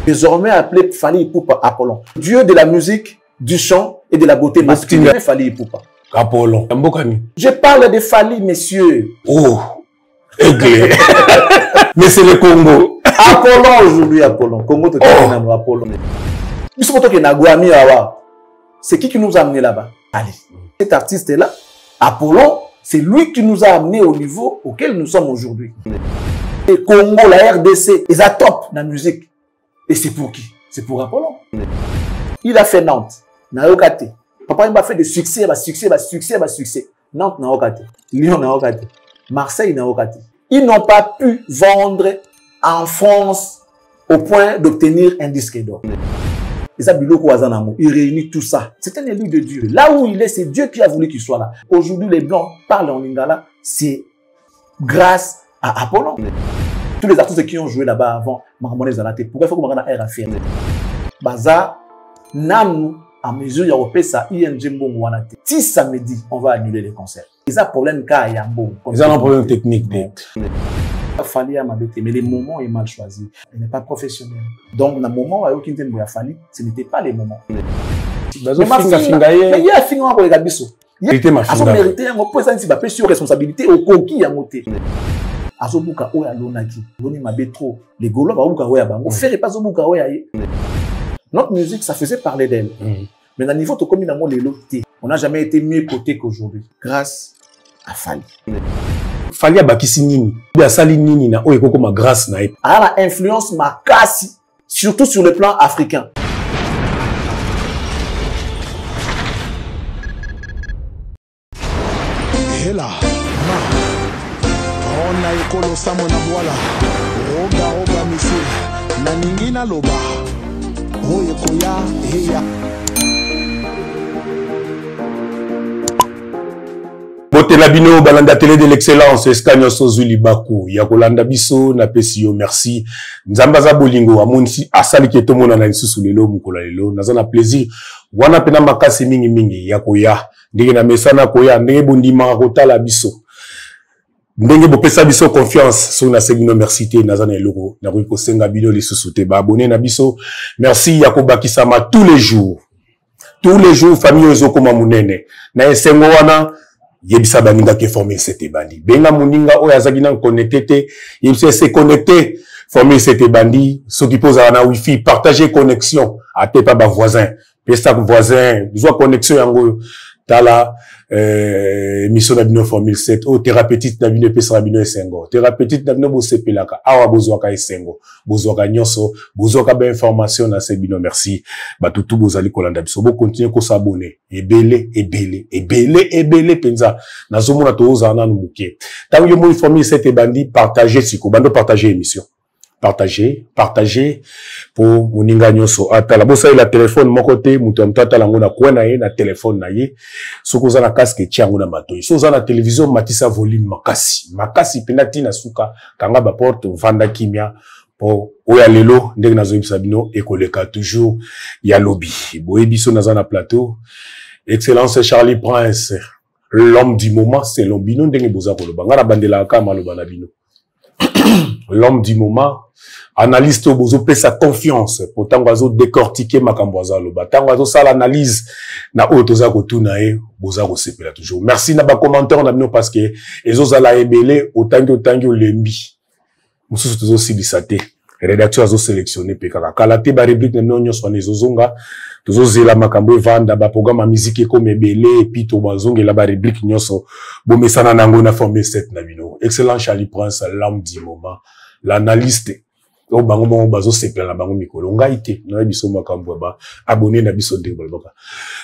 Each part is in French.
Désormais appelé Fally Ipupa Apollon. Dieu de la musique, du chant et de la beauté masculine. Fally Ipupa. Apollon. Je parle de Fally, messieurs. Oh, aiglé. Mais c'est le Congo. Apollon aujourd'hui, Apollon. Congo, tu es Apollon. C'est qui nous a amené là-bas? Allez. Cet artiste-là, Apollon, c'est lui qui nous a amené au niveau auquel nous sommes aujourd'hui. Le Congo, la RDC, ils sont top dans la musique. Et c'est pour qui? C'est pour Apollon. Il a fait Nantes, Naokate. Papa, il m'a fait des succès, succès. Nantes, Naokate. Lyon, Naokate. Marseille, Naokate. Ils n'ont pas pu vendre en France au point d'obtenir un disque d'or. Il réunit tout ça. C'est un élu de Dieu. Là où il est, c'est Dieu qui a voulu qu'il soit là. Aujourd'hui, les Blancs parlent en lingala. C'est grâce à Apollon. Tous les artistes qui ont joué là-bas avant, pourquoi il faut qu'on ait un affaire? Baza, Nanou, à mesure il y a au PESA, si samedi, on va annuler les concerts. Ils ont un problème car ils ont un problème technique. Fally à ma bête, mais les moments est mal choisi. Il n'est pas professionnel. Donc, dans le moment où il y a Fally, ce n'était pas les moments. Mais il y a un film pour les gabisso. Il y a un mérité, on peut s'en sur responsabilité au coquille à monter. Azobuka oya lonaki, loni mabe trop. Les Gaulois va buka oya bango, faire pas zobuka oya. Notre musique, ça faisait parler d'elle. Mais dans le niveau de comme il a mon léloté, on n'a jamais été mieux coté qu'aujourd'hui, grâce à Fally. Fally abakisi nini, ya sali nini na oye koko ma grâce na. A la influence makasi, surtout sur le plan africain. Hela, ona ekolo samo na boala, roga misi, na ningina loba, oye koya, heya. Botela bino balanda télé de l'excellence Escanio Sozuli Baku ya kolanda biso na pesio merci nzamba za bolingo amonisi asali ke tomona na lisusu lelo mukola lelo nazana plaisir wana pena makasi mingi ya koya ndenge na mesana koya ndenge bondima kotala biso ndenge bopesa biso confiance so na segino merci te nazana eloko na ko senga bino lisusu te ba abonné na biso merci ya kobakisama tous les jours famille ezokoma munene na esengo wana yebisa baninga ke former cette bandi benga muninga oyo azaki na connecté te yebisa se connecter former cette bandi ceux qui posent na wifi partager connexion ate pa ba voisin pesa voisin besoin connexion yango tala mission na bino formule 7 o thérapeutique na bino pesa bino esengo thérapeutique na bino bosepelaka awa bozwaka esengo bozwaka nyonso bozwaka ba information na sebino merci batutu bozali kolanda biso bo continuer ko s'abonner ebele penza nazomona toza na muke tango yo mo formule 7 bandi partager siko bando partager émission partager pour moninga nyonso atala bosa la téléphone mon côté muto mtata lango na kwena ye na téléphone na ye soko za na casque tiango na matoi so za na télévision matisa volume makasi penati na suka kanga ba porte vanda kimia po oya lelo ndenge nazo yibisa bino ekoleka toujours ya lobby boye biso na za na plateau excellence Charlie Prince l'homme du moment c'est l'ombino ndenge boza koloba ngana bandela kama loba na bino l'homme du moment analyste bozo pesa confiance pourtant bozo décortiquer makambo za loba tango bozo sala analyse na otoza ko tuna e boza ko sepela toujours merci na ba commentaire na bino parce que ezoza la ebele otangi olembi mususu tozo silisate rédaction azo sélectionner pekaka kalate ba rubrique na nonyo sone zozonga tozo zela makambo vanda ba programme musique comme ebele et puis to bazongela ba rubrique nyonso bomesana nango na former 7 na bino excellent Charlie Prince l'homme du moment l'analyste o bango mo bazo sepela na bango mikolo ngaite na biso makambo ba abonné na biso ndenge bolboka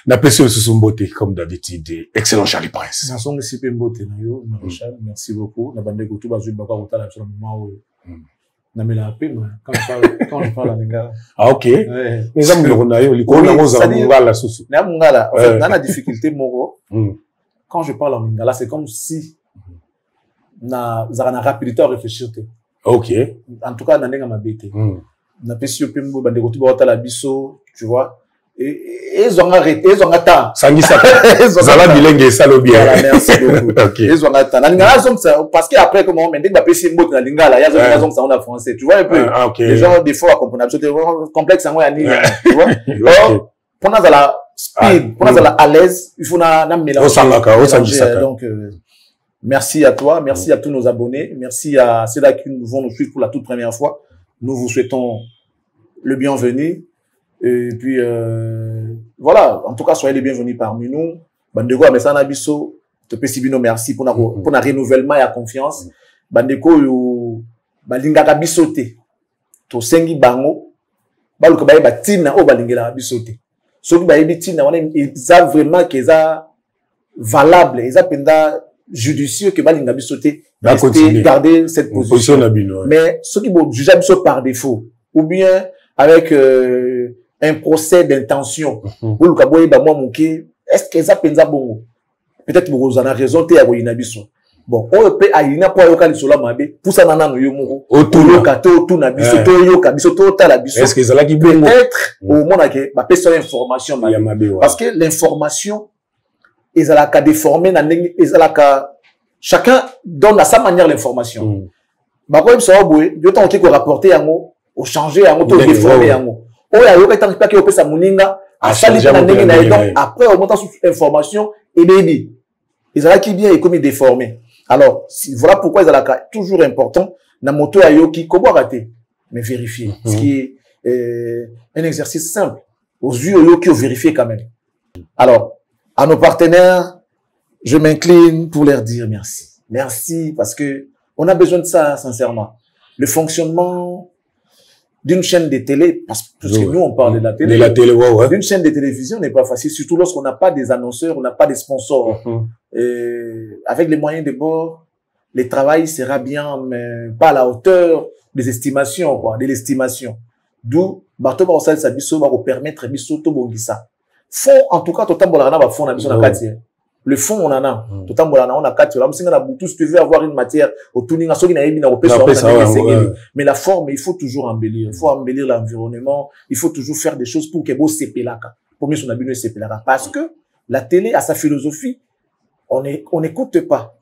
na pesi susu mbote comme d'habitude excellent Charlie Prince na songa sipe mbote na yo Maréchal merci beaucoup na bande ko tout bazui baka kotala sur le moment où na mela appel quand je parle en lingala ah OK mais ça me na yo liko na ngoza ngala susu na ngala en fait dans la difficulté moko quand je parle en lingala c'est comme si na zana rapidité à réfléchir. OK. En tout cas, dans les gamabété. Na pesio pembo bande ko tuba la biso, tu vois. ils ont arrêté, ils ont atteint. Sangisa. Zala bilenge salo bien. Merci beaucoup. Ils ont atteint. Parce qu'après, comment on me dit que c'est une botte dans lingala, il y a des raisons que ça en français. Tu vois un peu. Les gens, des fois, comprennent absolument complexe, en tu vois. Alors, pour nous, à la speed, pour nous, à l'aise, il faut mélanger. Donc, merci à toi, merci à tous nos abonnés, merci à ceux-là qui vont nous suivre pour la toute première fois. Nous vous souhaitons le bienvenu. Et puis, voilà, en tout cas, soyez les bienvenus parmi nous. Bandeko, Amesana Bisso, te pesibino, merci pour la renouvellement et la confiance. Bandeko, Balingaka Bissote, to sengi bango, baluka baye batina, o balingela Bissote. Ceux qui baye bitina, ils savent vraiment qu'ils sont valables, ils ont penda judicieux que Balinga Bissote, garder cette position. Mais ceux qui vont juger Bisso par défaut, ou bien avec, un procès d'intention. Est-ce que ça pensa bon? Peut-être que vous en avez raison, tu as raison. Bon, on peut aller na pas yoka lisola mabe, pour ça nana no yomo. Otuloka to tu na biso to yoka biso to ta la biso. Est-ce que ça là qui peut-être au monde que ba personne information parce que l'information ils a la ka déformer na ils a la ka chacun donne à sa manière l'information. Ba ko so boye, yo tant que rapporter yango, au changer yango to déformer yango. Oya yoka tant pas que opesa muninga à sali na ndenge na donc après au montant sur information et baby. Ils a la qui bien et comme déformé. Alors, voilà pourquoi ils ont toujours important, na moto ayoki, comment rater, mais vérifier. Ce qui est un exercice simple. Aux yeux ayoki, vérifier quand même. Alors, à nos partenaires, je m'incline pour leur dire merci. Merci parce que on a besoin de ça, sincèrement. Le fonctionnement d'une chaîne de télé, parce que nous, on parle de la télé. D'une chaîne de télévision n'est pas facile, surtout lorsqu'on n'a pas des annonceurs, on n'a pas des sponsors. Avec les moyens de bord, le travail sera bien, mais pas à la hauteur des estimations, quoi, de l'estimation. D'où, bateau va sa biso va vous permettre biso to bongisa. Fond, en tout cas, total bolana va fond na biso na kati. Le fond, on en a. Total bolana on a kati. La musinga na butu, si tu veux avoir une matière, au tuning, à soki na yebi na opé mais la forme, il faut toujours embellir. Il faut embellir l'environnement. Il faut toujours faire des choses pour que beau sepelaka. Pour mieux son abîme sepelaka. Parce que la télé a sa philosophie. On n'écoute pas.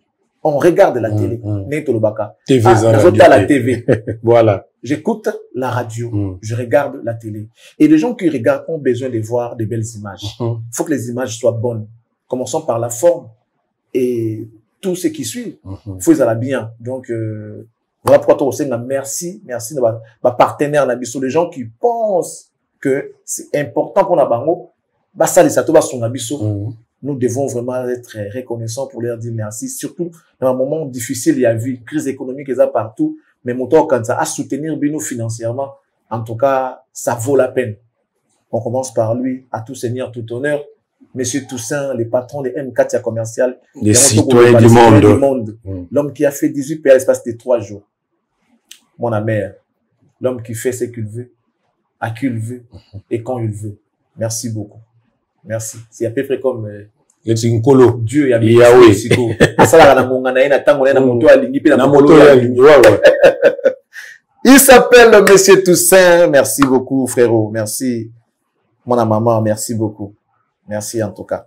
On regarde la télé. TV, la TV. Voilà. J'écoute la radio. Je regarde la télé. Et les gens qui regardent ont besoin de voir de belles images. Il faut que les images soient bonnes. Commençons par la forme. Et tout ce qui suit, il faut qu'ils aient bien. Donc, voilà pourquoi toi aussi, merci de ma partenaire, les gens qui pensent que c'est important pour la bango, ça les atos, son abisso. Nous devons vraiment être reconnaissants pour leur dire merci. Surtout dans un moment difficile, il y a eu une crise économique et ça partout. Mais mon temps, quand ça a soutenir Bino financièrement, en tout cas, ça vaut la peine. On commence par lui, à tout seigneur, tout honneur. Monsieur Toussaint, le patron de M4 commercial. Les citoyens du monde. L'homme qui a fait 18 pays à l'espace de 3 jours. Mon mère. L'homme qui fait ce qu'il veut, à qui il veut et quand il veut. Merci beaucoup. Merci. C'est à peu près comme Dieu y a mis il s'appelle Monsieur Toussaint. Merci beaucoup, frérot. Merci. Mon maman, merci beaucoup. Merci en tout cas.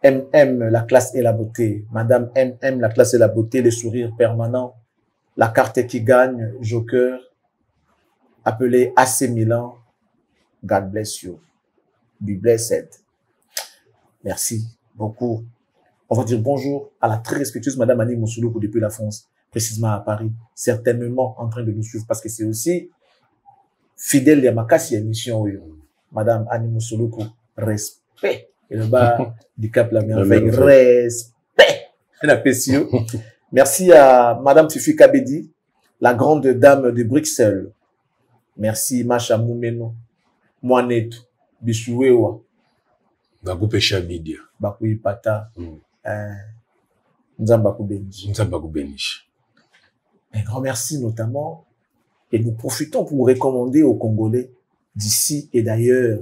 MM, la classe et la beauté. Madame MM, la classe et la beauté, le sourire permanent. La carte qui gagne, Joker. Appelé AC Milan. God bless you. Be blessed. Merci beaucoup. On va dire bonjour à la très respectueuse Madame Annie Moussoulou depuis la France, précisément à Paris, certainement en train de nous suivre parce que c'est aussi fidèle à ma casse émission. Madame Annie Moussoulou, respect. Et le bas du Cap la merveille, respect. Merci à Madame Fifi Kabedi, la grande dame de Bruxelles. Merci Macha Moumeno, Moanetu. Bisuwewa Bakupe Shabidia Bakui Pata Nzamba Kubenish. Un grand merci notamment et nous profitons pour vous recommander aux Congolais d'ici et d'ailleurs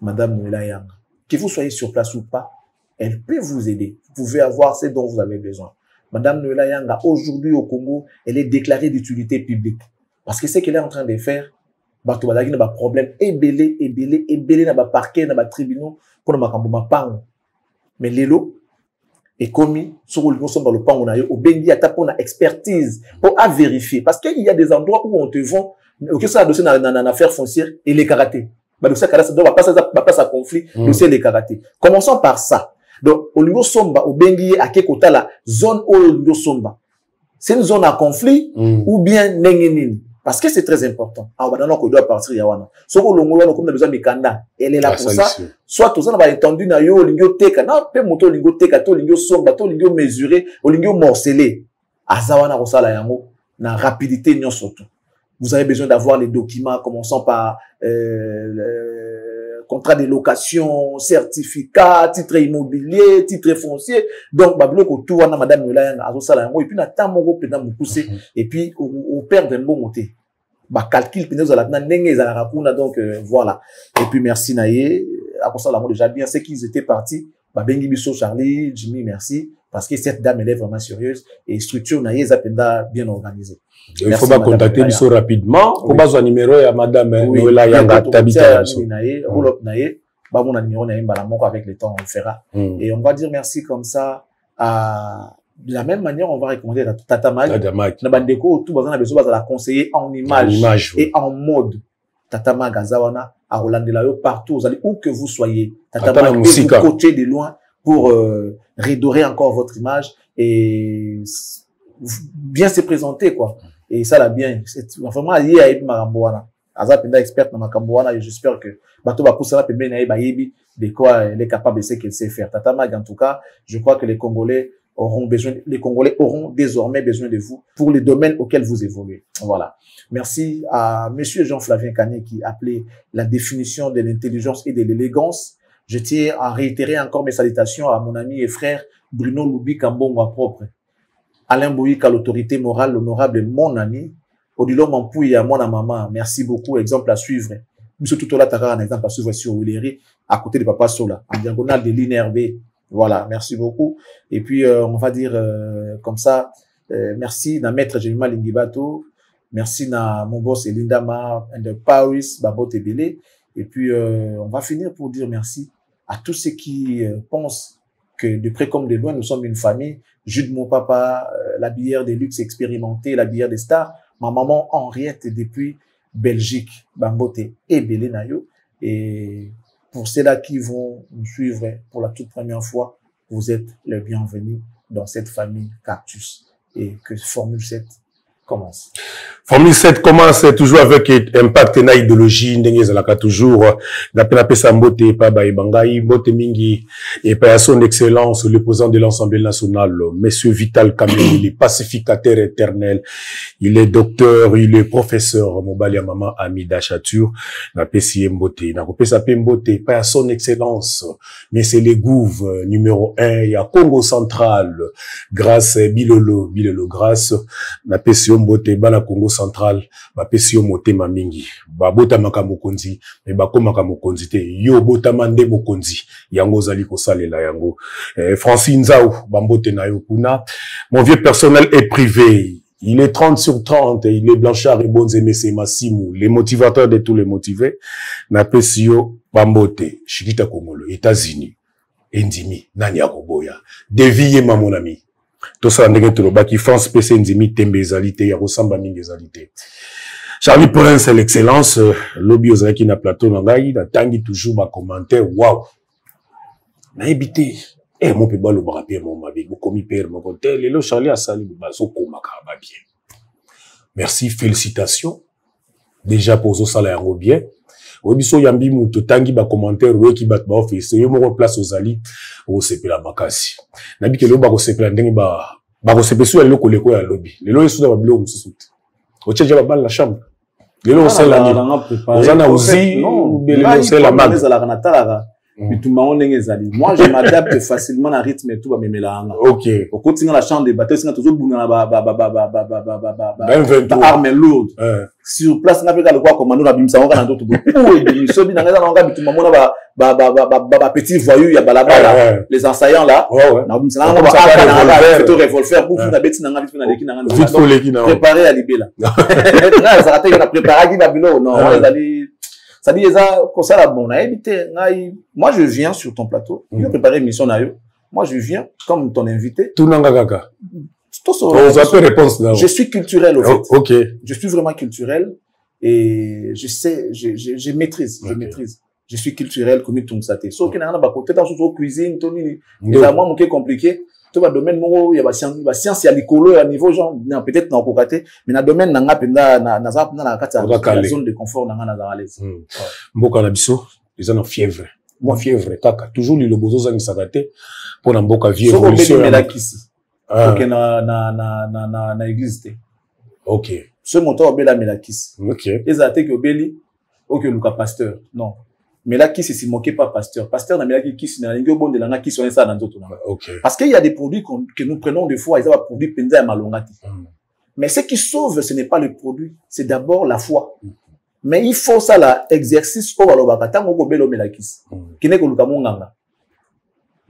Madame Noëlla Yang. Que vous soyez sur place ou pas, elle peut vous aider. Vous pouvez avoir ce dont vous avez besoin. Madame Noëlla Yang aujourd'hui au Congo, elle est déclarée d'utilité publique parce que ce qu'elle est en train de faire bato bazalaki na ba problème ebele na ba parquet na ba tribunaux pour na makambo mapango mais lelo ekomi soko lingo somba lopango na yo obengi ata pour na expertise pour à vérifier parce qu'il y a des endroits où on te vend OK ça dossier na affaire foncière et les karaté ba dossier karaté doit pas ça conflit dossier les karaté commençons par ça donc au lingo somba obengi ake kotala zone au lingo somba c'est une zone à conflit ou bien nengenini parce que c'est très important. Ah, bah, non, qu'on doit partir, yawana. Soko longo, on a besoin de mikanda. Elle est là pour ça. Soit tout ça, on va entendu na yo, lingyo teka. Non, pe moto lingyo teka, to lingyo somba, to lingyo mesuré, o lingyo morcelé. Azawana rosala yango, na rapidité, nyon surtout. Vous avez besoin d'avoir les documents, commençant par, contrat de location, certificat, titre immobilier, titre foncier. Donc, bablo ko tout wana madame Yolayanga azosala yango et puis na tamongo pena mukuse et puis on perd un bon monté. Ba calcul pena za la ndenge ezala kuna donc voilà. Et puis merci naye akosala yango déjà bien c'est qu'ils étaient partis. Ba bengi biso Charlie, Jimmy merci parce que cette dame elle est vraiment sérieuse et structure naye zapenda bien organisée. Il faut pas contacter Bisso rapidement. Pour baser un numéro à madame Noëlla Yanga Tabita. Bah, mon numéro avec le temps, on le fera. Et on va dire merci comme ça. De la même manière, on va recommander la Tata Mag. Na bandeko, tout bazana besoin de la conseiller en image et en mode. Tata Mag Azawana, à Roland de la partout, vous allez où que vous soyez. Tata Mag vous coacher de loin pour redorer encore votre image et bien se présenter, quoi. Et ça, là, bien. Vraiment, il y a eu Maramboana. Azap est experte dans Makamboana et j'espère que Bato va pousser la PB de quoi elle est capable de ce qu'elle sait faire. Tata Mag, en tout cas, je crois que les Congolais auront désormais besoin de vous pour les domaines auxquels vous évoluez. Voilà. Merci à monsieur Jean-Flavien Canet qui appelait la définition de l'intelligence et de l'élégance. Je tiens à réitérer encore mes salutations à mon ami et frère Bruno Loubi Kambongo propre. Alain Bouyika, l'autorité morale, l'honorable, mon ami. Odilo Mampouya, mon maman, merci beaucoup. Exemple à suivre. Monsieur Toutola Takara, un exemple à suivre sur Willeri, à côté de Papa Sola, en diagonale de l'INRB. Voilà, merci beaucoup. Et puis, on va dire comme ça, merci à Maître Jemima Lingibato, merci à mon boss Elindama de Paris, Babo Tebele. Et puis, on va finir pour dire merci à tous ceux qui pensent que de près comme de loin, nous sommes une famille. Jude mon papa, la bière de luxe expérimentée, la bière des stars. Ma maman Henriette depuis Belgique, Bambote et Belénayo. Et pour ceux-là qui vont nous suivre pour la toute première fois, vous êtes les bienvenus dans cette famille Cactus. Et que Formule 7 commence. Formule 7 commence toujours avec impact na idéologie ndenge zalaka toujours d'après pesa mbote pa ba bangai mbote mingi et par son excellence le président de l'Assemblée nationale monsieur Vital Kamerhe, il est pacificateur éternel, il est docteur, il est professeur mobali ya maman Amida Chatur na pesi mbote na kopesa pe mbote par son excellence mais c'est le gouv numéro 1 ya Congo central grâce Bilolo grâce na pesi mbote bana Congo central ba pesi motema mingi ba bota makamokonzi mais ba koma kamokonzi te yo bota mande mokonzi yango zali ko salela yango Francine Nzao bambote na yo kuna mon vieux personnel est privé. Il est 30 sur 30, il est Blanchard et Bonzemese Massimu, les motivateurs de tous les motivés. Na pesi yo bambote Shikita Kongolo États-Unis Endimi nani akoboya Deviye mon ami. Tout ça, qui France PC Nzimi Tembe ezalité, ya Rosamba mingi ezalité. Charlie Prince, l'excellence, lobby aux qui na plateau nangai, na tangi toujours ba commentaire, waouh. Na évité. Mon péba le brapier, mon mabi, mon commis père, mon côté, les Charlie a sali, bazo komaka ba bien. Merci, félicitations. Déjà pour zo sala yango bien. Obiso yambi muto tangi ba commentaire, we ki bat ba office, yo mo place aux ali, o sepela makasi. Nabi ke lo ba ko sepela ndenge ba ko sepesu ya loko leko ya lobby. Lelo yesu da ba bilo mususuti. O tcheja ba la chambre. Lelo c'est la ni. Ozana uzi, lelo c'est la mag. Moi, je m'adapte facilement à rythme et tout, bah, ok. Au côté de la chambre des batailles, c'est toujours armes lourdes. Sur place, on a fait le quoi, comme on a bimsa, on a d'autres. petit voyou, il y a balaba, les assaillants là. Revolver, pour préparer à libé là. Préparer à libé non, ça dit, ça la bonne. Moi, je viens sur ton plateau. Je vais préparer une mission. Moi, je viens comme ton invité. Tout n'anga. Je suis culturel, au fait. Ok. Je suis vraiment culturel et je sais, je maîtrise, je maîtrise. Je suis culturel comme tout ça. Sauf qu'il y a un côté dans la cuisine, les amants qui compliqué. Tout le domaine, il y a la science, il y a l'écolo à niveau genre, peut-être dans le côté, mais dans le domaine, dans la zone de confort, dans la l'aise. Mboka na biso, ils ont fièvre. Moi, fièvre, kaka. Toujours le bozo zang sagate pour na mboka vie évolution. Ok, na église. Ok. Ce montant obéla melakis. Ok. Les attaques obéli, ok, Luka pasteur. Non. Melakis, c'est si moqué pas pasteur. Pasteur na melakis, na lingo bon de la qui sont ça dans d'autres. Ok. Parce qu'il y a des produits que nous prenons des fois, ils ont des produits pendant à malongati. Mais ce qui sauve, ce n'est pas le produit, c'est d'abord la foi. Mais il faut ça là, exercice au balobakata, moko belo melakis. Qui n'est que Luka monganga.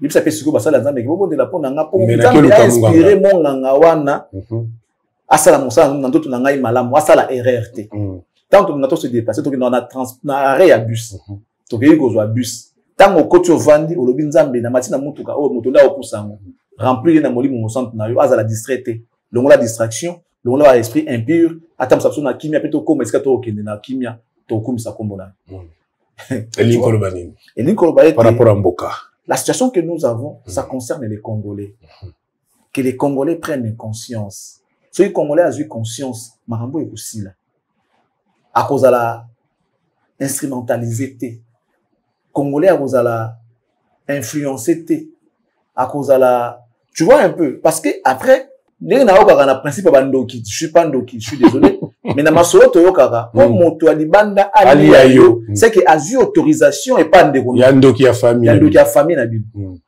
Il s'appelle ce que ça la zambe, bon de la ponanga pour inspirer mon nganga wana. Asala monsa dans d'autres nanga malamu, asala RRT. Tant que nous avons se déplacer, donc on a arrêt à bus. Donc il y a bus. Tant que tu vandi, au lobby nzambe na matina mutuka, au motola au poussango. Remplir na moli mon centre na yo, azala distraité. Le la distraction, le la esprit impur. Attends ça na kimia plutôt comme est-ce que tu okende na kimia, to kum sa kombona. Elinkolobani. Par rapport à Mboka. La situation que nous avons, ça concerne les Congolais. Que les Congolais prennent conscience. Ceux Congolais ont eu conscience, Marambo est aussi là. À cause de la instrumentalisé, Congolais à cause de la influencé, à cause de la, tu vois un peu, parce que après, les na principe bandoki, je suis pas ndoki, je suis désolé, mais na masolo toyokaka, comme moto alibanda ali ayo, c'est que a eu autorisation et pas ndeko. Yandoki a famille. Yandoki a famille na bible.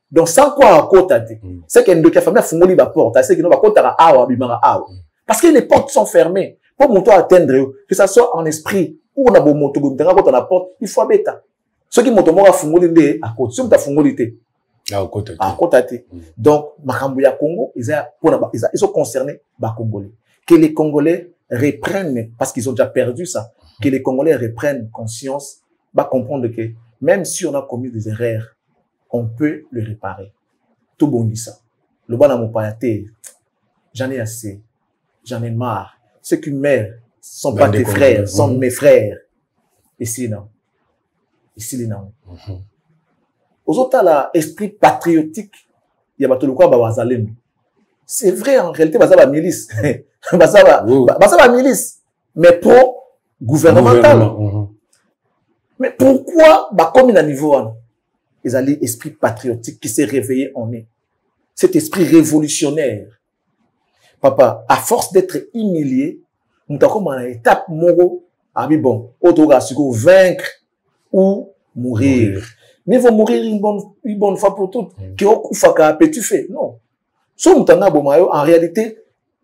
Donc sans quoi à côté, c'est que ndoki a famille a fungoli ba porte, c'est que no ba côté à awa bimara awa. Parce que les portes sont fermées. Pour monter atteindre, que ça soit en esprit ou on a beau moto quand on a porte, il faut habiter. Ceux qui montent à fungoli à côté, ceux qui fungoli à côté. Donc Makambuya Congo, ils sont concernés par Congolais. Que les Congolais reprennent, parce qu'ils ont déjà perdu ça, que les Congolais reprennent conscience, va comprendre que même si on a commis des erreurs, on peut le réparer. Tout bon dit ça. Le bon amour payaté, j'en ai assez, j'en ai marre. Ceux qui meurent sont pas tes frères, sont mes frères. Ici, non. Ici, non. Aux autres, là, esprit patriotique, il y a pas tout le quoi, c'est vrai, en réalité, bah, ça va milice. Bah, ça va milice. Mais pro-gouvernemental. Mais pourquoi, bah, comme il a niveau, ils ont l'esprit patriotique qui s'est réveillé en eux. Cet esprit révolutionnaire. Papa, à force d'être humilié, nous avons comme une étape, moro, ah oui, bon, vaincre ou mourir. Mais ils vont mourir une bonne fois pour toutes. Qui ont koufaka petit fait. Non. So mutanga bomayo, en réalité,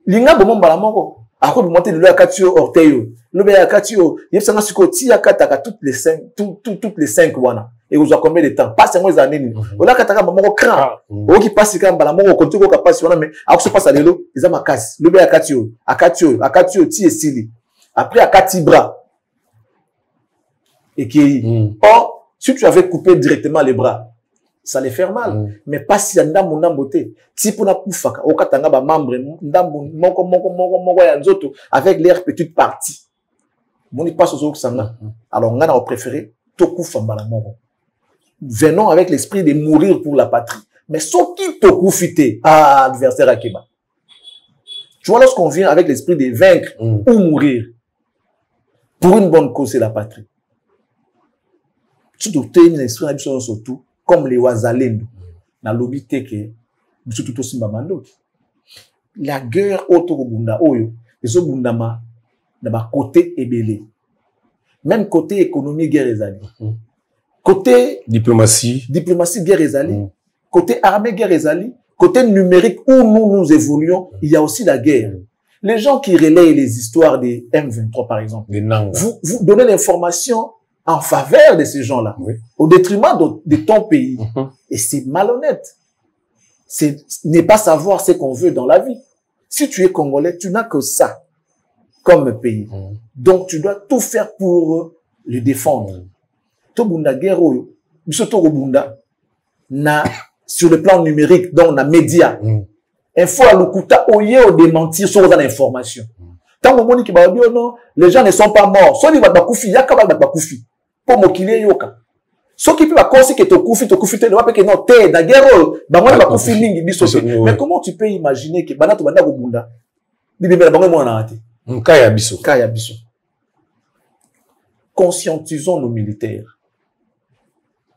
l'inga bomon balamoko. Après, vous montez le akatio orteil. Le bé akatio, yep sanga siko ti akataka toutes les 5 wana. Et vous avez combien de temps? Pas seulement les années. On a kataka bomoko cran. O qui passe quand balamoko, quand tu go passe wana, mais après, ça passe à l'élo, ils ont ma casse. Le bé akatio, ti et sili. Après, akati bras. Et qui, or, si tu avais coupé directement les bras, ça les fait mal. Mais pas si y a ndambo ndamboté. Si pour na koufaka, au katanga ba membre, ndambo moko ya nzoto, avec l'air petite partie. Mon y passe aux autres sanga. Alors, on a préféré, to koufa mbala moko. Venons avec l'esprit de mourir pour la patrie. Mais sauf qui te koufite, adversaire à Keba. Tu vois, lorsqu'on vient avec l'esprit de vaincre ou mourir, pour une bonne cause, c'est la patrie. Tu dois tenir l'esprit surtout, comme les Wazalendo, dans l'obité que, surtout aussi Mamando. La guerre autour de Bunda, les autres Bundama, dans côté ébélé. Même côté économie, guerre est allée. Côté diplomatie, guerre est allée. Côté armée, guerre est allée. Côté numérique, où nous évoluons, il y a aussi la guerre. Les gens qui relayent les histoires des M23, par exemple, vous donnez l'information en faveur de ces gens-là, au détriment de ton pays. Et c'est malhonnête. Ne pas savoir ce qu'on veut dans la vie. Si tu es Congolais, tu n'as que ça comme pays. Donc, tu dois tout faire pour le défendre. Tobunda Guerrero, sur le plan numérique, dans les médias, info à l'okuta, oye au démentir sur l'information. Tant que moni qui va dire non, les gens ne sont pas morts. Soit ils vont bakoufi, yaka va bakoufi. Pour mokile yoka. Soit qui peut pas penser que tokoufi, te ne va pas que non, t'es na guerre, bah moi bakoufi mingi bisoté. Mais comment tu peux imaginer que bana to banda ko bunda? Bibi mela bango mo na ate. Kaya biso. Kaya biso. Conscientisons nos militaires.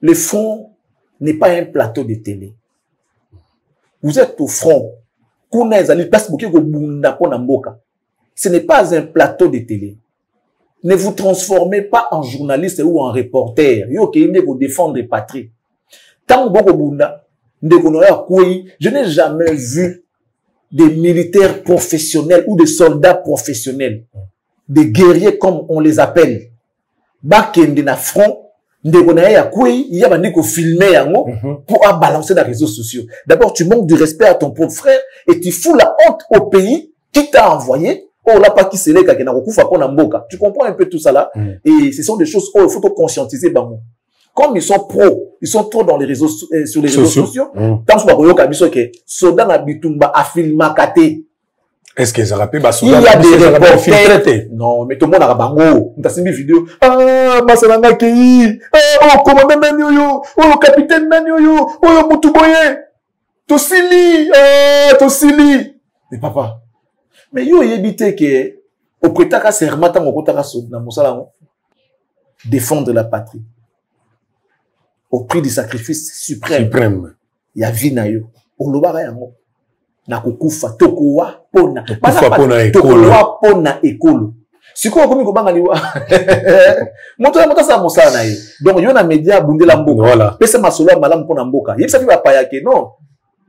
Le front n'est pas un plateau de télé. Vous êtes au front. Kuna ezali place boké ko bunda pona mboka. Ce n'est pas un plateau de télé. Ne vous transformez pas en journaliste ou en reporter. Yo ke ine vous défendre les patries. Tant boko bunda, je n'ai jamais vu des militaires professionnels ou des soldats professionnels, des guerriers comme on les appelle. Bakende na front, il y a des filmer pour balancer dans les réseaux sociaux. D'abord, tu manques de respect à ton propre frère et tu fous la honte au pays qui t'a envoyé. Oh, là, pas qui c'est les tu comprends un peu tout ça là? Et ce sont des choses où il faut conscientiser. Comme ils sont pros, ils sont trop dans les réseaux, sur les réseaux sociaux. Tant que soda na bitumba a filmé kate. Est-ce qu'ils ont rappelé il y a des reporters. Non, mais tout le monde a bango. On a une vidéo. Ah, Masalanga Kei. Oh, commandant Nanyoyo. Oh, capitaine Nanyoyo. Oh, Mutuboye. Tosili. Tosili. Mais papa. Mais yo yebite que au prétaka sermata ngokotaka na musala défendre la patrie. Au prix du sacrifice suprême. Il y a vie na yo. Olobaka yango. Na kukufa tokowa pona. Tokowa pona ekolo. Siko komi kobanga liwa. Moto sa musala na ye. Donc yo na média bundela mboka. Voilà. Pesa masolo malamu pona mboka. Yebisa fi ba payake non.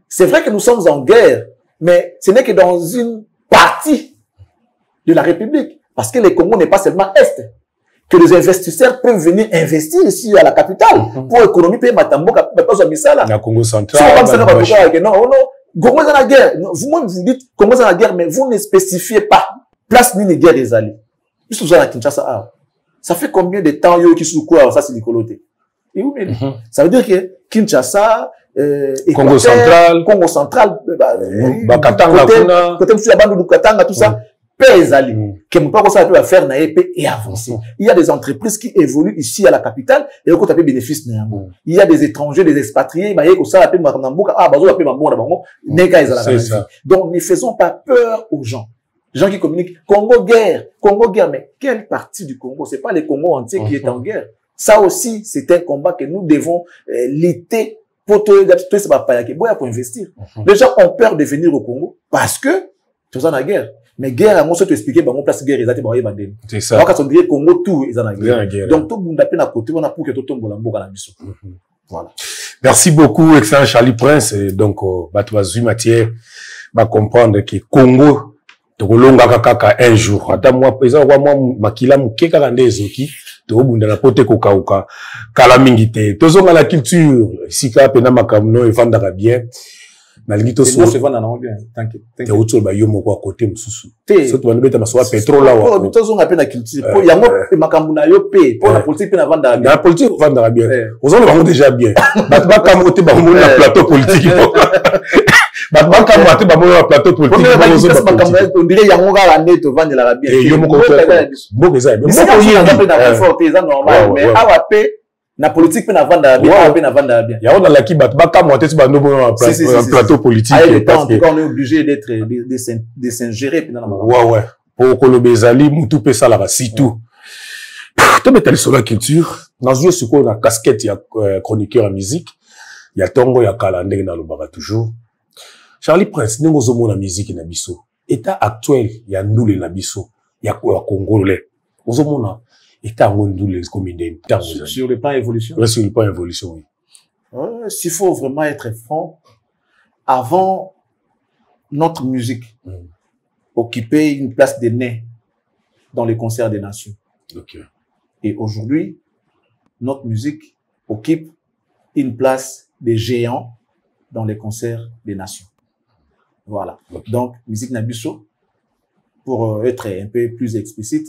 C'est vrai que nous sommes en guerre, mais ce n'est que dans une partie de la République. Parce que le Congo n'est pas seulement Est. Que les investisseurs peuvent venir investir ici à la capitale pour économiser payer Matamboka, pas au Misala. La Congo central. Non, Congo est dans la guerre. Vous-même vous dites Congo est dans la guerre, mais vous ne spécifiez pas. Place ni les guerres des alliés. Juste vous avez la Kinshasa. Ça fait combien de temps yo qui sous quoi ça c'est Nicoloté? Et où ça veut dire que Kinshasa, Congo central, Bakatanga, côté la bande du Katanga, tout ça, pèse ali. Que mon père ça peut faire na épée et avancer. Il y a des entreprises qui évoluent ici à la capitale et au côté bénéfice na. Il y a des étrangers, des expatriés, bah yeko ça appelle Makamboka, bazo appelle Mambo bango, neka ezala. Donc ne faisons pas peur aux gens. Gens qui communiquent Congo guerre, mais quelle partie du Congo? C'est pas le Congo entier qui est en guerre. Ça aussi, c'est un combat que nous devons lutter pour tout c'est pas pour investir. Les gens ont peur de venir au Congo parce que tu es en guerre. Mais guerre, à moi, ça te expliquer, bah, mon place guerre, c'est ça. Alors, quand on dit Congo, tout est en guerre. Donc, tout le monde a peine à côté, on a pour que tout tombe dans la mission. Voilà. Merci beaucoup, excellent Charlie Prince. Et donc, Batouazu Matière va comprendre que Congo, tokolonga kaka un jour. Ata moi, pesa, moi, makila mukeka kande ezoki. Tobunda na pote kokauka. Kala mingite. Tozonga la culture. Sika pena makamno, evandaka bien. Nalingi so se vanda na bien. T'inquiète. Te utso ba yo moko à côté mususu. So tu beta na so pétrole là wa. Po tozonga pe na culture. Po yango makambu na yo pe. Po la politique pe na vanda bien. La politique vanda bien. Ozonga bango déjà bien. Batba kamote ba mo na plateau politique. Batba kamote ba mo na plateau politique. On dirait yango ga la net vanda la bien. Yo moko moko za bien. Moko yi pe na forte ça normal mais awa pe na politique pe na vanda bien, pe na vanda bien. Ya on a la ki bat ba ka monter ba no plateau politique parce que on est obligé d'être de s'ingérer pe na ma. Ouais. Pour kolobezali mutu pe sala ba situ. To mettre sur la culture, dans jeu ce qu'on a casquette ya chroniqueur en musique, ya tongo ya calendrier na lobaka toujours. Charlie Prince ningo zomo na musique na biso. État actuel ya ndule na biso, ya congolais. Ozomona sur le plan évolution. Oui, sur le plan évolution, oui. S'il faut vraiment être franc, avant, notre musique occupait une place de nez dans les concerts des nations. Okay. Et aujourd'hui, notre musique occupe une place de géant dans les concerts des nations. Voilà. Okay. Donc, musique Nabiso, pour être un peu plus explicite,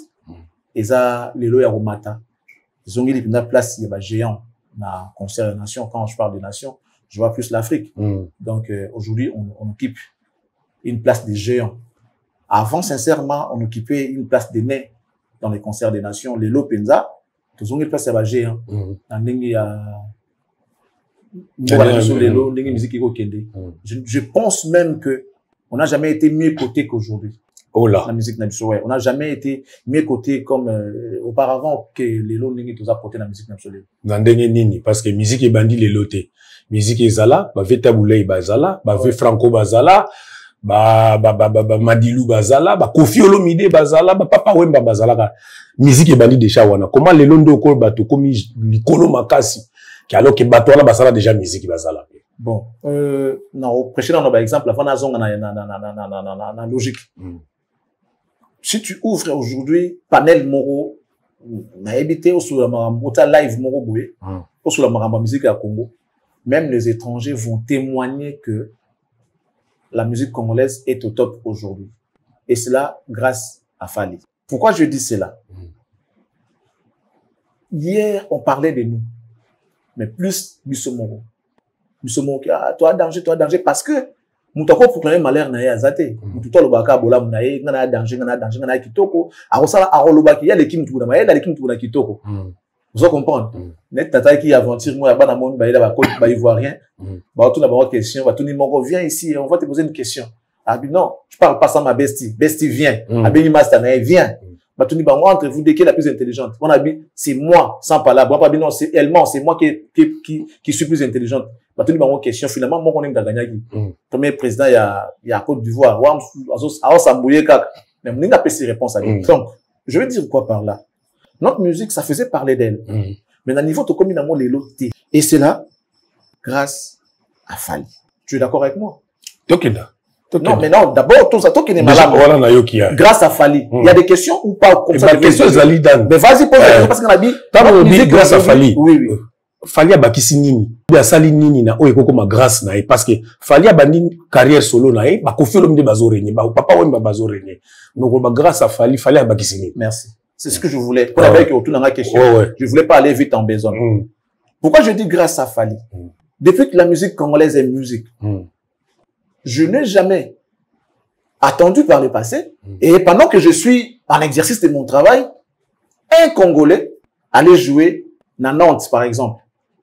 et ça, les lois Aromata, ils ont mis une place, il y a géant dans le concert des nations. Quand je parle des nations, je vois plus l'Afrique. Donc, aujourd'hui, on occupe une place de géant. Avant, sincèrement, on occupait une place de nez dans les concerts des nations. Les Lopenza, ils ont mis une place de géant. Je pense même que on n'a jamais été mieux coté qu'aujourd'hui. Oh là. La musique Nabiso, ouais. On n'a jamais été mieux coté comme auparavant que les lots n'ont pas porté la musique Nabiso. Nini, parce que musique est bandit les lotés. Musique est zala, bah ve taboulé bazala, bah ve franco bazala, bah madilou bazala, bah Kofi Olomide bazala, bah papa wemba bazala. Musique est bandit déjà wana. Comment les londo ko bato komi likolo makasi, alors que bato wana bazala déjà musique bazala. Bon, non, prêcher dans par exemple, la fin na logique. Si tu ouvres aujourd'hui panel Moro, na habité au sous la marambota live Moro Boué, au sous la maramba musique à Congo, même les étrangers vont témoigner que la musique congolaise est au top aujourd'hui. Et cela grâce à Fally. Pourquoi je dis cela? Hier, on parlait de nous, mais plus Bisso Moro. Bisso Moro, toi danger, parce que Moutako pour clamer malheur na yazate. Moututo le baka bola munaye, ngana danger, ngana kitoko. Arosala arolobaki, il y a l'équipe moutou na maye, l'équipe moutou na kitoko. Vous comprenez? Net tata qui aventure moi là-bas dans monde ba ba côte ba ivoirien. Ba tout d'abord question, ba tout ni moko viens ici, on va te poser une question. Ah dit non, je parle pas sans ma bestie. Bestie vient. Abeni master na vient. Ba tout ni ba moi entre vous de qui est la plus intelligente. On a dit c'est moi sans parler. Bon pas non, c'est elle c'est moi qui suis plus intelligente. Bah, tout le monde question, finalement, moi, on aime gagner. Premier président, il y a Côte d'Ivoire. Mais on n'a pas ces réponses à lui. Donc, je veux dire quoi par là? Notre musique, ça faisait parler d'elle. Mais dans le niveau, tu connais les lots. Et c'est là, grâce à Fally. Tu es d'accord avec moi? Non, mais non, d'abord, tout ça, toi qui est malade. Grâce à Fally. Il y a des questions ou pas comme ça? Mais vas-y, pose la question parce qu'on a dit. Grâce à Fally. Oui, oui. Fally abakisi nini ya sali nini na oyo koko ma grâce na parce que Fally abandi carrière solo na ba Kofi Olomide bazorenye ba papa wemba bazorenye donc ba grâce à Fally abakisi nini. Merci, c'est ce que je voulais pour avec autour dans la question. Je voulais pas aller vite en besogne. Pourquoi je dis grâce à Fally? Depuis que la musique congolaise est musique, je n'ai jamais attendu par le passé et pendant que je suis en exercice de mon travail, un Congolais allait jouer dans Nantes par exemple.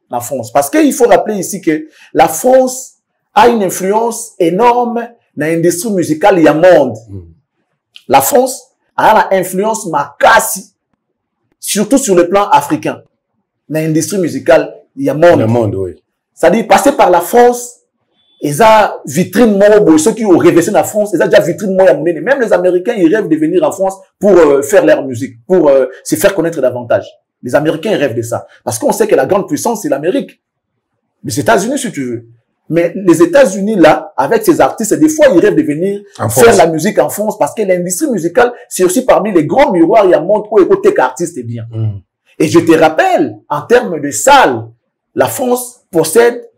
La France. Parce qu'il faut rappeler ici que la France a une influence énorme dans l'industrie musicale il y a monde. La France a une influence marquée, surtout sur le plan africain. Dans l'industrie musicale il y a monde. Le monde, oui. C'est-à-dire, passer par la France, ils ont vitrine moi, ceux qui ont rêvé de la France, ils ont déjà vitrine moi à mener. Même les Américains, ils rêvent de venir en France pour faire leur musique, pour se faire connaître davantage. Les Américains rêvent de ça. Parce qu'on sait que la grande puissance, c'est l'Amérique. Les États-Unis, si tu veux. Mais les États-Unis, là, avec ces artistes, des fois, ils rêvent de venir faire la musique en France parce que l'industrie musicale, c'est aussi parmi les grands miroirs, il y a un monde où écouter qu'artiste est bien. Et je te rappelle, en termes de salles, la France possède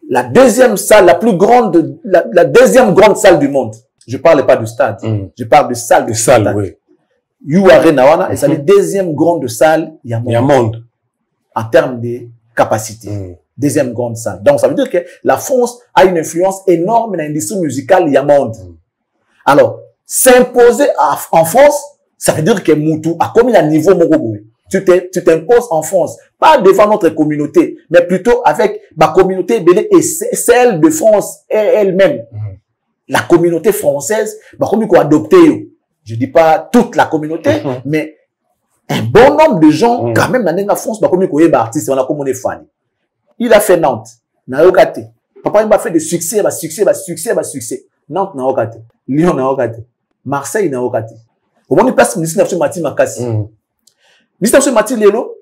la deuxième salle, la plus grande, la deuxième grande salle du monde. Je parle pas du stade. Je parle de salle de stade. Oui. Et c'est la deuxième grande salle, il y a monde. En termes de capacité. Deuxième grande salle. Donc, ça veut dire que la France a une influence énorme dans l'industrie musicale, il y a monde. Alors, s'imposer en France, ça veut dire que Moutou a commis un niveau Moroboui. Tu t'imposes en France, pas devant notre communauté, mais plutôt avec ma communauté et celle de France elle-même. La communauté française, comme qu'on a adopté. Je dis pas toute la communauté, mais un bon nombre de gens, quand même, dans la France, comme on est artiste, on a comme on est fan. Il a fait Nantes, Naokate. Papa, il m'a fait des succès, succès. Nantes, Naokate. Lyon, Naokate. Marseille, Naokate. Au moment où il passe, le ministre Mati Makassi. Le ministre Mati Lelo,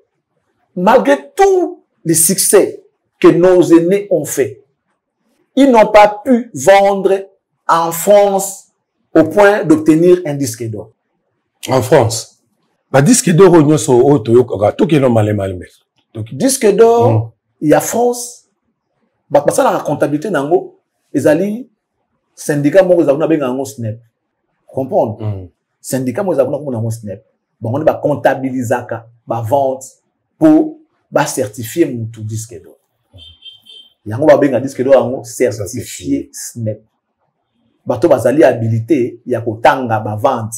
malgré tous les succès que nos aînés ont fait, ils n'ont pas pu vendre en France au point d'obtenir un disque d'or. En France. Ba disque d'or, on y a tout qui est normal. Donc, disque d'or, il y a France, bah, ça, la comptabilité, nango, ils allaient, syndicat, moi, ils avaient un SNEP. Comprendre? Syndicat, moi, ils avaient un SNEP. Bon, on va comptabiliser, bah, vente, pour, bah, certifier mon tout disque d'or. Il y a un disque d'or, certifié SNEP. Bah, to, bah, allez habilité, il y a qu'au-tanga, bah, vente.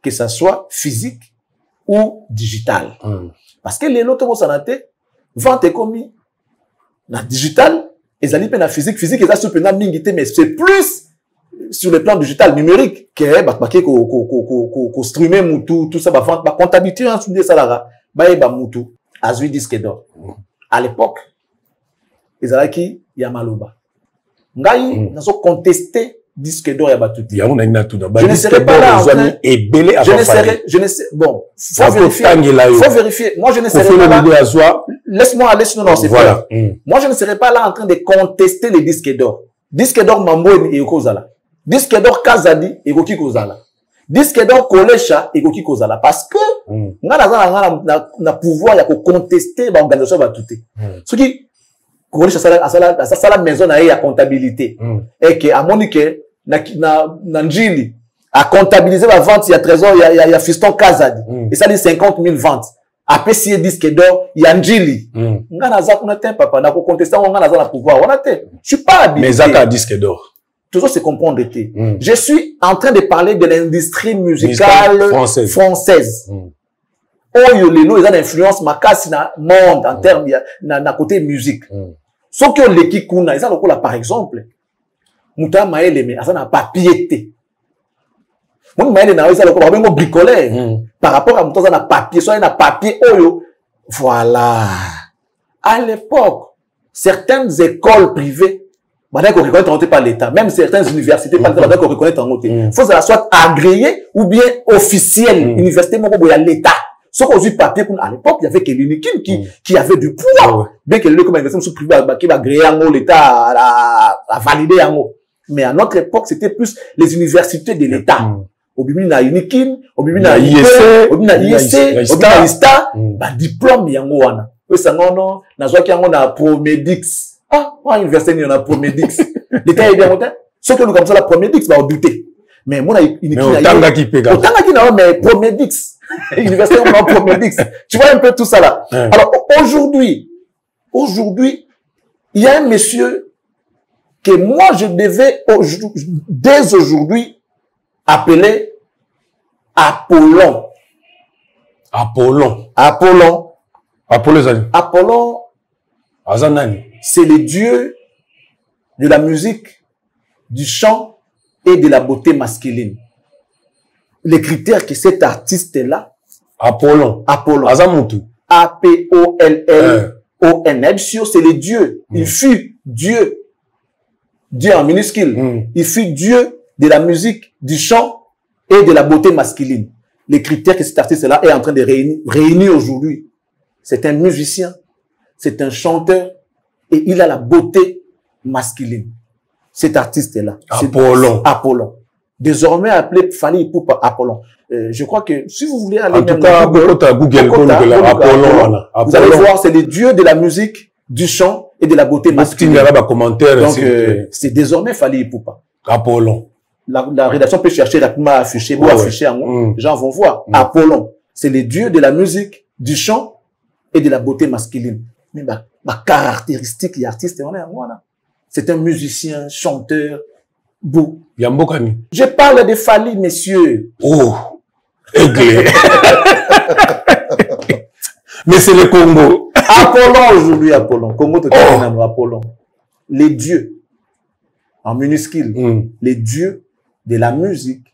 Que ça soit physique ou digital. Parce que les lots vont s'en aller, vente est commis, na digital, et ça na physique, et ça sur mais c'est plus sur le plan digital, numérique, que, bah, qu'on streamer tout ça, bah, comptabilité, hein, sur ça, là, bah, moutou, azui disque d'or. À l'époque, ils avaient qui, Yamaloba. Ngai, nous avons contesté disque d'or, il y a je ne serai pas là en train, je ne sais, bon, faut vérifier, moi je ne serai pas là, laisse-moi aller, sinon non, c'est voilà. Moi je ne serai pas là en train de contester les disques d'or. Disque d'or Mambo et Kozala. Disque d'or Kazadi et Goki Kozala. Disque d'or Kolecha et Goki Kozala. Parce que, na pouvoir, il y a pour contester, l'organisation va tout. Ce qui, Kolecha, ça la maison à la comptabilité. Et que, à mon que, na njili, à comptabiliser la vente, il y a trésor, il y a fiston Kazadi. Et ça dit 50 000 ventes. Après, si il y a disque d'or, il y a njili. On a papa, on a contesté, on a la pouvoir, on a je suis pas habitué. Mais Zaka disque d'or. Tout ça, c'est comprendre. Je suis en train de parler de l'industrie musicale française. Oh, les noms, ils ont l'influence, ma casse, na monde, en termes, na côté musique. Sauf que l'équipe kuna, ils ont là, par exemple, Mouta Maël, mais ça n'a pas piété. Moi, Maël, ils ont bricolé. Par rapport à Mouta, ça n'a papier, soit il y a papier, oh, voilà. À l'époque, certaines écoles privées, maintenant qu'on reconnaît par l'État, même certaines universités, par exemple, qu'on reconnaît en côté. Il faut que ça soit agréé ou bien officiel. Université, il y a l'État. Sauf qu'aux yeux papier, à l'époque, il y avait Kelinikin qui avait du pouvoir. Bien que comme université sous privé, qui va agréer en haut, l'État a validé en haut. Mais à notre époque, c'était plus les universités de l'État. Au Bibi na Unikin, au Bibi na IEC, au Bibi na IEC, au Bibi na ISTA, bah, diplôme yango wana. Eux, ça non, na joie qui yango na Promedix. Ah, moi, université, il y en a Promedix. L'État est bien monté. Sauf que nous, comme ça, la Promedix va buter. Mais moi, il autant qui peut autant qui n'a mais Promedix. Université, on a Promedix. Tu vois un peu tout ça là. Alors, aujourd'hui, il y a un monsieur que moi, je devais, dès aujourd'hui, appeler Apollon. Azanani. C'est le dieu de la musique, du chant et de la beauté masculine. Les critères que cet artiste-là, Apollon. Azamutu. A-P-O-L-L-O-N. C'est le dieu. Il fut Dieu. Dieu en minuscule. Il fut Dieu de la musique, du chant et de la beauté masculine. Les critères que cet artiste-là est en train de réunir aujourd'hui. C'est un musicien, c'est un chanteur et il a la beauté masculine. Cet artiste-là. Apollon. Désormais appelé Fally Ipupa Apollon. Je crois que si vous voulez aller en tout cas, Google, Apollon. Vous allez voir, c'est le dieu de la musique, du chant et de la beauté masculine. Donc, c'est désormais Fally Ipupa. Apollon. La rédaction peut chercher rapidement à afficher, les gens vont voir. Apollon, c'est le dieu de la musique, du chant et de la beauté masculine. Mais ma caractéristique, l'artiste, c'est un musicien, chanteur, beau. Yambokani. Je parle de Fally, messieurs. Oh, aiglé. Mais c'est le Congo. Apollon aujourd'hui, Apollon. Congo te Apollon. Les dieux, en minuscule, les dieux de la musique,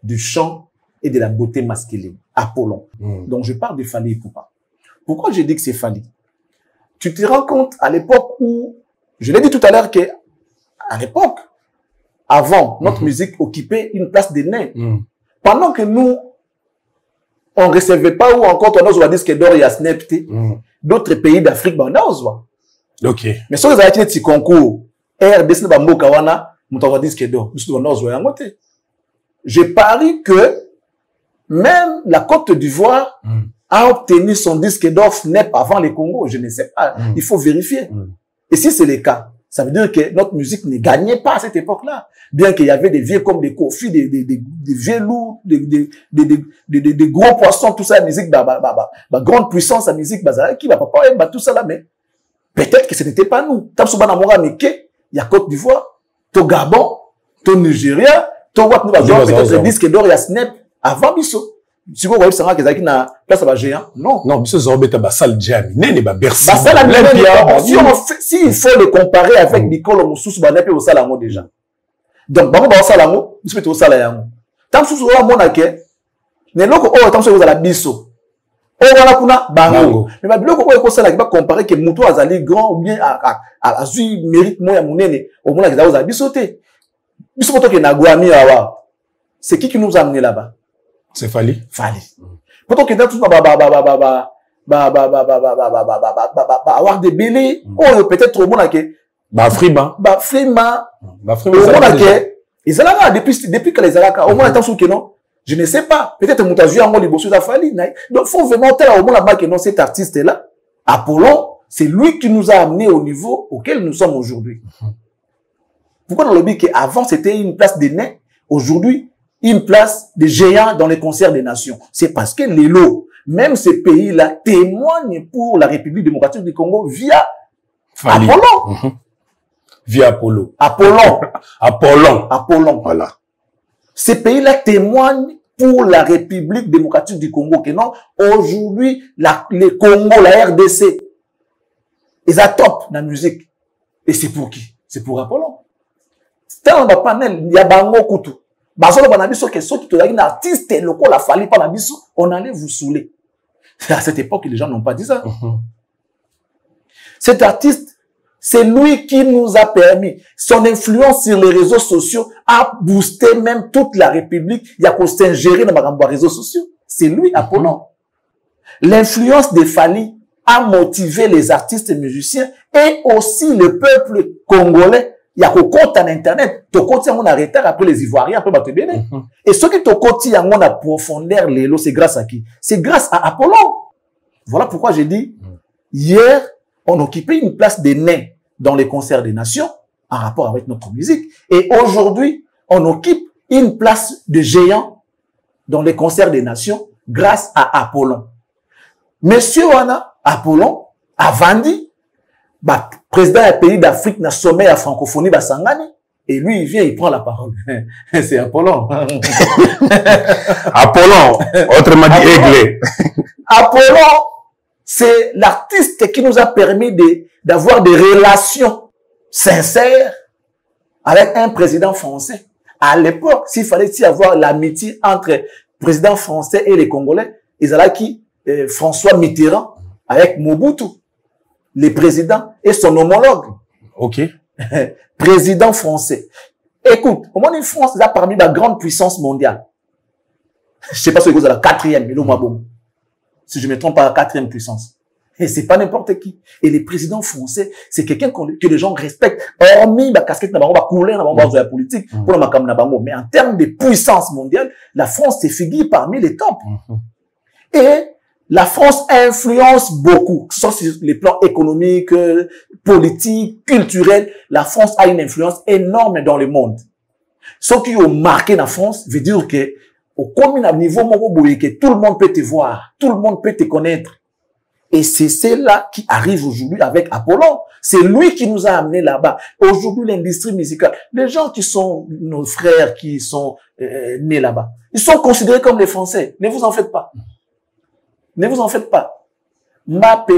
du chant et de la beauté masculine. Apollon. Donc, je parle de Fally Ipupa. Pourquoi je dis que c'est Fally? Tu te rends compte à l'époque où, je l'ai dit tout à l'heure que, à l'époque, avant, notre musique occupait une place de nain. Pendant que nous, on ne recevait pas ou encore on a disque d'or et à Snapte, d'autres pays d'Afrique, on a ok. Mais si vous avez un petit concours, RDC, on a disque d'or, je parie que même la Côte d'Ivoire a obtenu son disque d'or FNEP avant le Congo? Je ne sais pas. Il faut vérifier. Et si c'est le cas, ça veut dire que notre musique ne gagnait pas à cette époque-là. Bien qu'il y avait des vieux comme des Kofi, des vieux loups, des gros poissons, tout ça, la musique, grande puissance, la musique, qui va pas, tout ça là, mais peut-être que ce n'était pas nous. Tant que il y a Côte d'Ivoire, au Gabon, au Nigeria, au peut-être le disque d'or, il y a Snap, avant Bisso. Si vous voyez, c'est vrai qu'ils ont place à géant. Non. Non, Bisso Zorbeta, Bassal Djami, Nene, Bercy. S'il faut le comparer avec Nicole Moussous, on peut au Salamo déjà. Donc, on va au Salamo, on peut au Salamo. Tant que vous avez mon acquet, ne l'autre, tant que vous avez la Bisso. Oh, voilà, kuna, bango. Mais ma bloc, on va comparer que Moutou Azali grand ou bien à Zui mérite moins à Mounene, au moins qu'ils ont Bissoté. Bisso, qui est Nagouami, c'est qui nous a amené là-bas? C'est Fali. Fali. Pourtant que dans tout avoir des bélés, oh, peut-être au monde que Frima. Frima. Ils ont depuis que les Alaka, au moins attention que non. Je ne sais pas. Peut-être mon vu en mode de a Fali. Donc, faut vraiment tel au moins là-bas que non, cet artiste-là, Apollon, c'est lui qui nous a amené au niveau auquel nous sommes aujourd'hui. Pourquoi dans le but qu'avant c'était une place des nains, aujourd'hui, une place de géants dans les concerts des nations? C'est parce que les lots, même ces pays-là, témoignent pour la République démocratique du Congo via Fali. Apollon. Via Apollo. Apollon. Voilà. Ces pays-là témoignent pour la République démocratique du Congo. Que non, aujourd'hui, le Congo, la RDC, ils ont top dans la musique. Et c'est pour qui? C'est pour Apollon. C'est un panel, il y a Bango Koutou. Un artiste local a fallu par la biso, on allait vous saouler. À cette époque, les gens n'ont pas dit ça. Cet artiste, c'est lui qui nous a permis, son influence sur les réseaux sociaux a boosté même toute la République. Il y a qu'on s'ingérer dans les réseaux sociaux. C'est lui, Apollon. L'influence de Fali a motivé les artistes et musiciens et aussi le peuple congolais. Il y a qu'on compte en internet, to compte on a retard après les Ivoiriens, après battre bien. Et ce qui te compte on a profondeur les lots, c'est grâce à qui? C'est grâce à Apollon. Voilà pourquoi j'ai dit, hier, on occupait une place des nains dans les concerts des nations, en rapport avec notre musique. Et aujourd'hui, on occupe une place de géant dans les concerts des nations grâce à Apollon. Monsieur Wana, Apollon, a vendu, président d'un pays d'Afrique, dans le sommet à francophonie, Sangani, et lui, il vient, il prend la parole. C'est Apollon. Apollon, autrement dit Aiglé. Apollon, c'est l'artiste qui nous a permis d'avoir des relations sincères avec un président français. À l'époque, s'il fallait avoir l'amitié entre le président français et les Congolais, ils allaient qui? François Mitterrand avec Mobutu, le président et son homologue. Ok. Président français. Écoute, au moins en France, il a parmi la grande puissance mondiale. Je sais pas ce que c'est la quatrième, mais bon. Si je me trompe pas, la quatrième puissance. Et c'est pas n'importe qui. Et le président français, c'est quelqu'un que les gens respectent. Hormis la casquette, la couleur, la politique, pour mais en termes de puissance mondiale, la France se figure parmi les tops. Et la France influence beaucoup, que ce soit sur les plans économiques, politiques, culturels. La France a une influence énorme dans le monde. Ce qui ont marqué la France veut dire que, au niveau que tout le monde peut te voir, tout le monde peut te connaître. Et c'est cela qui arrive aujourd'hui avec Apollon. C'est lui qui nous a amenés là-bas. Aujourd'hui, l'industrie musicale, les gens qui sont nos frères qui sont nés là-bas, ils sont considérés comme les Français. Ne vous en faites pas. Ne vous en faites pas. Mbappé,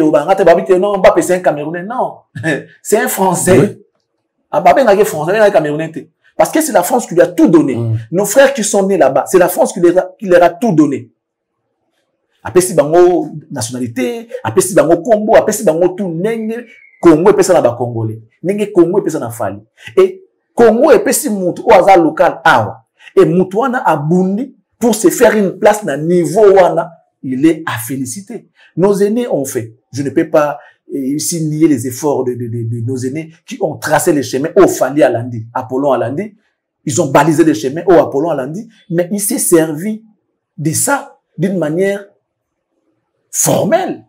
non, Mbappé c'est un Camerounais. Non, c'est un Français. Mbappé n'est pas français, il est Camerounais. Parce que c'est la France qui lui a tout donné. Nos frères qui sont nés là-bas, c'est la France qui leur a tout donné. Après si bango nationalité, après si bango Congo, après si bango tout nenge Congo et personne na Congolais, nenge Congo et personne na Fali. Et Congo et personne mutu au hasard local awa. Et mutu wana abundi pour se faire une place na niveau wana, il est à féliciter. Nos aînés ont fait. Je ne peux pas ici nier les efforts de nos aînés qui ont tracé les chemins au Fali Alandi, Apollon Alandi. Ils ont balisé les chemins au Apollon Alandi, mais il s'est servi de ça d'une manière formel,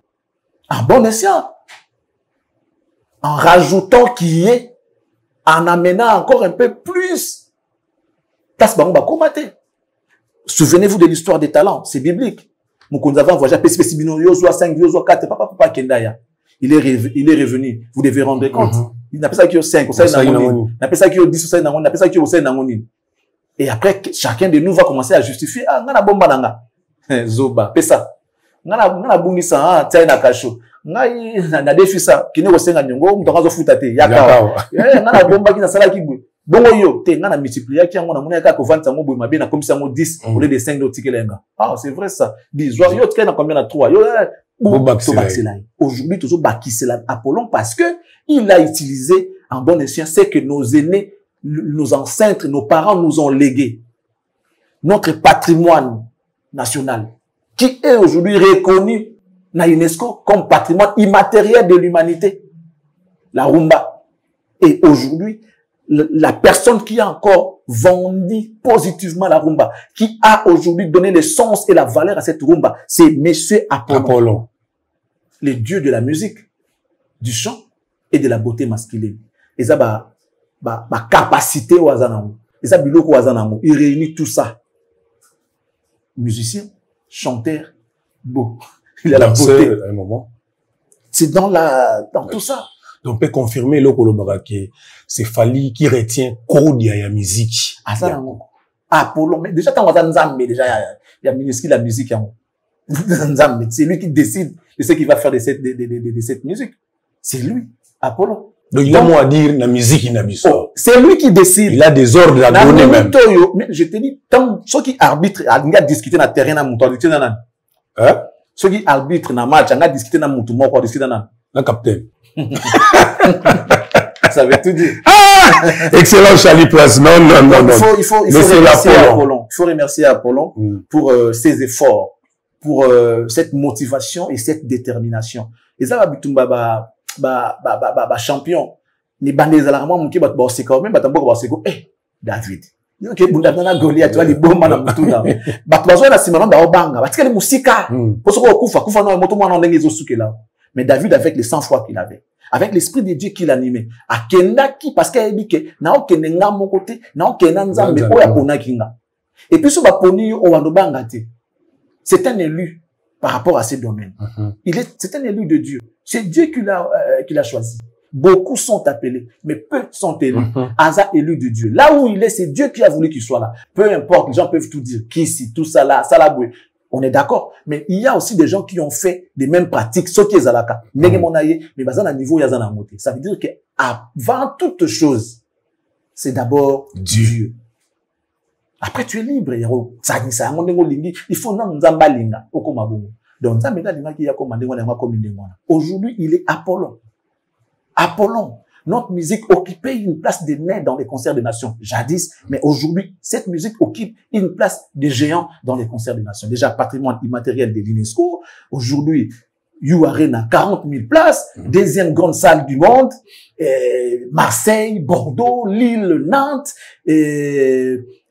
en bon escient, en rajoutant qui est, en amenant encore un peu plus. Souvenez-vous de l'histoire des talents, c'est biblique. Il est revenu, vous devez rendre compte. Il n'a pas ça qui est 5, il n'a pas ça qui est 10, il n'a pas ça qui est 5. Et après, chacun de nous va commencer à justifier. Ah, ngana bomba nanga. Zoba, pesa. Ngana bungisa, tiens na kacho. Na defi ça, qui ne resenga nyongo, mtonga zo futate. Yakawa. Ngana bomba qui na sala ki bwe. Bongo yo, te ngana multiplier qui ngona mona ka ko vendre sango bwe mabe na comme ça mo 10 au lieu de 5 de tikelenga. Ah, c'est vrai ça. 10. Yo tika na combien na 3. Yo aujourd'hui toujours bakisela Apollon parce que il a utilisé en bon escient c'est que nos aînés, nos ancêtres, nos parents nous ont légué notre patrimoine national qui est aujourd'hui reconnu na UNESCO comme patrimoine immatériel de l'humanité, la rumba. Et aujourd'hui, la personne qui a encore vendu positivement la rumba, qui a aujourd'hui donné le sens et la valeur à cette rumba, c'est Monsieur Apollon. Les dieux de la musique, du chant et de la beauté masculine. Et ça, capacité au Azanamo. Et ça, biloko Azanamo. Il réunit tout ça. Musicien, chanteur, beau. Il a la beauté. À un moment. C'est dans tout ça. Donc, on peut confirmer le que c'est Fali qui retient Kodia la musique. Azanamo. Apollon. Mais déjà, quand on a Nzambe, déjà, il y a ministre la musique. C'est lui qui décide de ce qu'il va faire de cette musique. C'est lui, Apollon. Donc, il a mot à dire, la musique, il n'a pas ça. C'est lui qui décide. Il a des ordres à donner même. Mais je te dis, tant ceux qui arbitrent, on a discuté dans le terrain, Hein? Ceux qui arbitrent dans le match, on a discuté dans le mouton, on a discuté dans le capitaine. Ça veut tout dire. Ah! Excellent, Charlie Place. Non. Il faut remercier Apollon. Il faut remercier Apollon pour ses efforts, pour cette motivation et cette détermination. Et ça va bitumba champion. Les bandes alarmants mouki bat boseko même batambo boseko. David. Ok, bundana Goliath, tu vois les bombes na mutuna. Bat bazo na simana ba obanga. Batika les musika. Posoko kufa no moto mwana ndenge ezosuke là. Mais David avec les 100 fois qu'il avait, avec l'esprit de Dieu qui l'animait, akenda ki parce qu'il dit que na okende nga mon côté, na okenda nzambe o ya pona kinga. Et puis so ba poni o wandobanga te. C'est un élu par rapport à ces domaines. C'est un élu de Dieu. C'est Dieu qui l'a choisi. Beaucoup sont appelés, mais peu sont élus. Asa élu de Dieu. Là où il est, c'est Dieu qui a voulu qu'il soit là. Peu importe, les gens peuvent tout dire. Qui ici, tout ça là, ça là, on est d'accord. Mais il y a aussi des gens qui ont fait des mêmes pratiques. Ce qui est zalaka. Mais bazana niveau yazana moté. Ça veut dire que avant toute chose, c'est d'abord Dieu. Après, tu es libre. Il faut non nzamba linga. Donc, aujourd'hui, il est Apollon. Apollon. Notre musique occupait une place de nez dans les concerts des nations. Jadis, mais aujourd'hui, cette musique occupe une place de géant dans les concerts des nations. Déjà, patrimoine immatériel de l'UNESCO. Aujourd'hui, U-Arena, 40 000 places. Deuxième grande salle du monde. Marseille, Bordeaux, Lille, Nantes,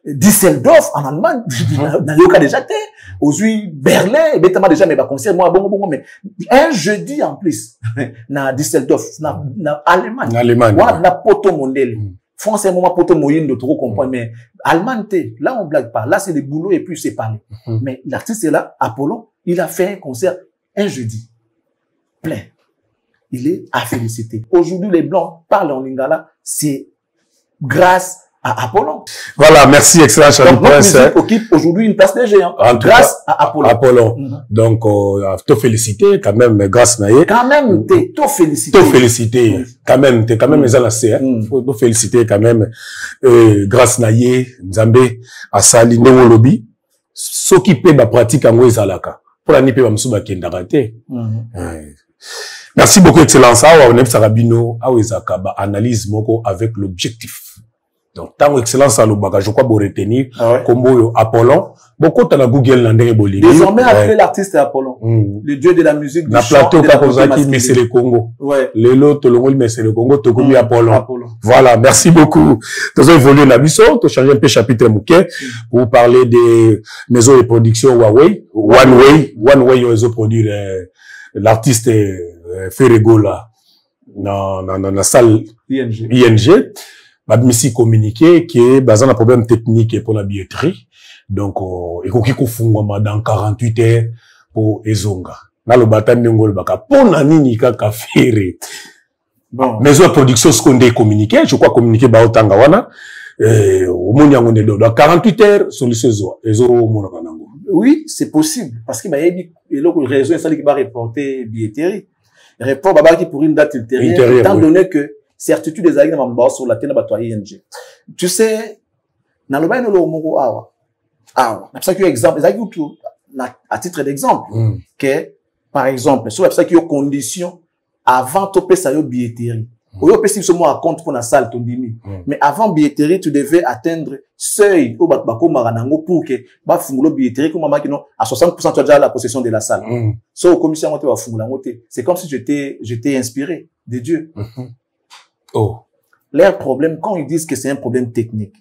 Düsseldorf, en Allemagne, dans le cas déjà, aujourd'hui, Berlin, bêtement déjà, mais concert, moi, bon, mais un jeudi en plus, na Düsseldorf, na Allemagne. Allemagne. Voilà, na poto mondele. France, un moment, poto moyen de trop comprendre, mais Allemagne, là, on blague pas. Là, c'est le boulot et puis c'est parler. Mais l'artiste est là, Apollon, il a fait un concert un jeudi. Plein. Il est à féliciter. Aujourd'hui, les Blancs parlent en lingala, c'est grâce à Apollon. Voilà, merci, excellent, Charlie Prince. Donc, notre musique occupe aujourd'hui une place de géant. Grâce à Apollon. Donc, te féliciter, quand même, grâce naïe. Quand même, te féliciter. Te féliciter. Quand même, les annoncés, faut te féliciter, quand même, grâce naïe, Nzambe, Asali, Néo Lobby. Ce qui peut ma pratique en Ouezalaka. Pour la nipe, Mamsouba Kendarate. Merci beaucoup, excellence. On est Sarabino, Ouezaka, analyse moko avec l'objectif Donc, tant excellence à l'obaka, je crois, pour retenir, ouais. comme Apollon, beaucoup de Google l'andé bolini. Désormais, appelé l'artiste Apollon. Le dieu de la musique, du chant, plateau, mais c'est le Congo. Ouais. Les lots, mais c'est le Congo, Tokomi Apollon. Voilà, merci beaucoup. Nous avons évolué la mission, tu changes un peu chapitre Mouké, pour parler des maisons de production Huawei, One Way, ils ont produit, l'artiste, Ferrego, là, dans la salle ING. Badmisi communiqué qui est basé un problème technique pour la billetterie. Donc, il faut qu'il faut dans 48 heures pour Ezonga. Dans le bataille de baka pour nani kaka faire. Bon. Maison de production ce qu'on est communiqué, je crois communiqué ba otanga wana au monde yango de dans 48 heures sur le saison. Oui, c'est possible parce qu'il m'a dit le réseau ça qui va reporter billetterie. Report baba qui pour une date ultérieure étant donné que certitude des alliés dans sur la télé bateau ING. Tu sais, dans le bain de l'homo awa. C'est ça qu'il y a exemple, à titre d'exemple, que, par exemple, sur ça qu'il y a condition, avant de payer sa billetterie. Ou yo pesi ce mois à compte pour la salle ton dimi. Mais avant billetterie, tu devais atteindre seuil au bako maranango pour que ba fungulo billetterie comme maman qui non à 60% tu as déjà la possession de la salle. So commission monté va fungulo ngoté. C'est comme si j'étais inspiré de Dieu. Oh. Leur problème, quand ils disent que c'est un problème technique,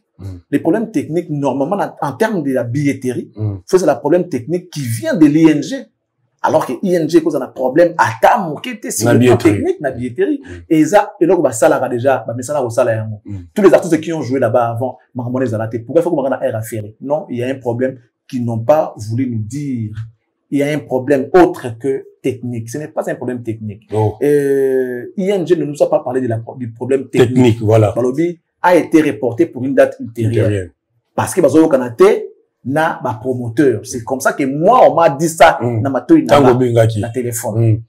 les problèmes techniques, normalement, en termes de la billetterie, c'est le problème technique qui vient de l'ING. Alors que ING cause un problème à terme, qui était sur le plan technique, la billetterie. Et ça, et donc, ça là déjà, mais ça là au salaire. Tous les artistes qui ont joué là-bas avant, pourquoi il faut qu'on ait un affaire? Non, il y a un problème qu'ils n'ont pas voulu nous dire. Il y a un problème autre que technique. Ce n'est pas un problème technique. Oh. ING ne nous a pas parlé du problème technique. Voilà. Balobi a été reporté pour une date ultérieure. Parce que Bazoyo Kanate n'a pas promoteur. C'est comme ça que moi, on m'a dit ça dans ma téléphone.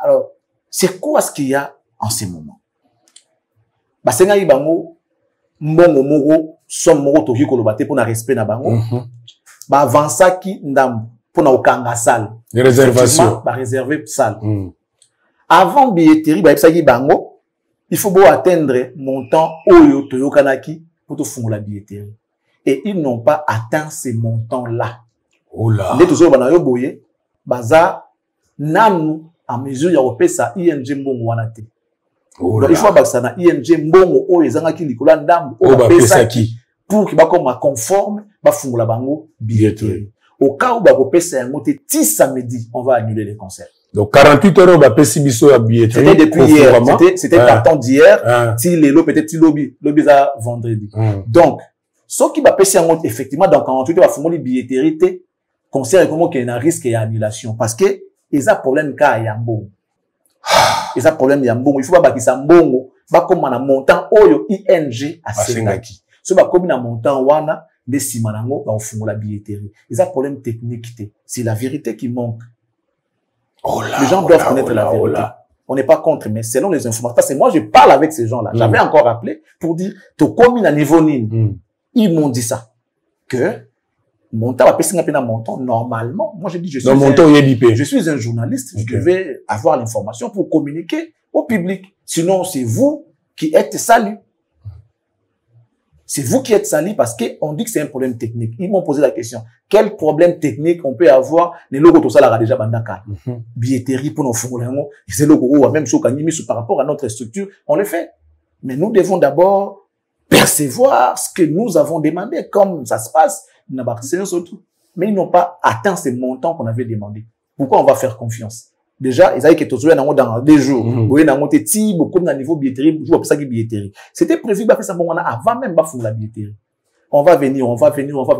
Alors, c'est quoi ce qu'il y a en ce moment? Basenga Ibango, Mbongo Moro, Som Moro Toki Kolobate pour na respect na bango. Ba avança qui ndam. Pour na okanga salle. Les réservations. Ba réserver salle. Avant billetterie, ba epsaki bango, il faut beau atteindre montant oyo toyokanaki pour te fondre la billetterie. Et ils n'ont pas atteint ces montants-là. Oh là. Les toujours banayo boye, baza nanu à mesure ya opesa ING mbongo wanate. Oh donc il faut baksa na ING mbongo oyo ezangaki likola ndambo o bapesa ki pour que ba comme conforme ba fungula bango billetterie. Au cas où bakopesa yango te ti samedi, on va annuler les concerts. Donc 48 euros bapesi biso ya billetterie. C'était depuis hier, c'était partant d'hier, si les lots peut-être si lobby ça vendredi. Donc ce qui va passer en effectivement dans 48 heures va fondre billetterie te concert comment qu'il y a un risque et annulation parce que ils a problème ka yambo. Ils a problème yambo, il faut pas bakisa mbongo, ba comme na montant oyo ING a sengaki. Ce ba comme na montant wana des simanango ba fondre la billetterie. Ils a problème technique te. C'est la vérité qui manque. Oh là, les gens doivent connaître la vérité. On n'est pas contre, mais selon les informations. Parce que moi, je parle avec ces gens-là. J'avais encore appelé pour dire, to commune à niveau nine. Ils m'ont dit ça. Que, montant, montant, normalement, moi, je dis, je suis un journaliste. Je devais avoir l'information pour communiquer au public. Sinon, c'est vous qui êtes sali. C'est vous qui êtes sali parce qu'on dit que c'est un problème technique. Ils m'ont posé la question. Quel problème technique on peut avoir? Les logos, tout ça, là, déjà, bandaka. Billetterie pour nos fonds, c'est le logo, même chose par rapport à notre structure, on le fait. Mais nous devons d'abord percevoir ce que nous avons demandé, comme ça se passe. Mais ils n'ont pas atteint ces montants qu'on avait demandé. Pourquoi on va faire confiance? Déjà, ils avaient été dans des jours. Vous voyez, dans beaucoup de niveau billetterie, billetterie. C'était prévu, ça avant même, la billetterie. On va venir.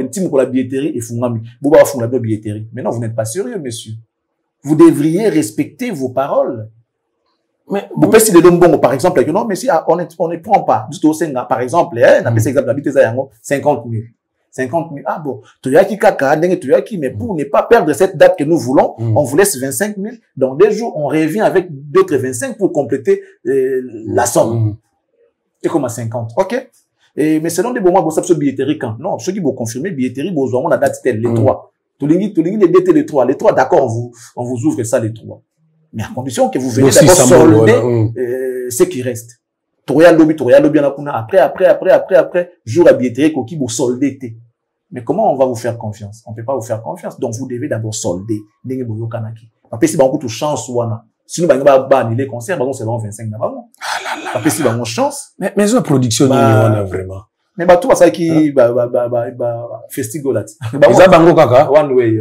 Team pour la billetterie et Fungami. Vous allez faire la billetterie. Mais non, vous n'êtes pas sérieux, monsieur. Vous devriez respecter vos paroles. Mais, vous pouvez de bon, par exemple, non, mais si, on ne prend pas. Juste au Sénat, par exemple, on a fait exemple, 50 000. 50 000. Ah bon, mais pour ne pas perdre cette date que nous voulons, on vous laisse 25 000. Dans 2 jours, on revient avec d'autres 25 pour compléter la somme. Et comme à 50. OK? Mais selon des moments, vous savez, billetterie quand? Non, ceux qui vont confirmer, billetterie, vous avez la date telle, les 3. Tous les dates, les 3. Les 3, d'accord, on vous ouvre ça, les 3. Mais à condition que vous venez d'abord solder ce qui reste. Toya lobby na kuna. Après, jour à billetterie, koki, vous soldez. Mais comment on va vous faire confiance? On peut pas vous faire confiance. Donc, vous devez d'abord solder. Ndenge boyo kanaki. Après, si vous avez chance, wana. Sinon, vous allez annuler les concerts, c'est vraiment 25 na babo. Après, si vous avez chance. Mais la production, vraiment. Mais tout ça qui, festival, ils ont bango kaka. One way,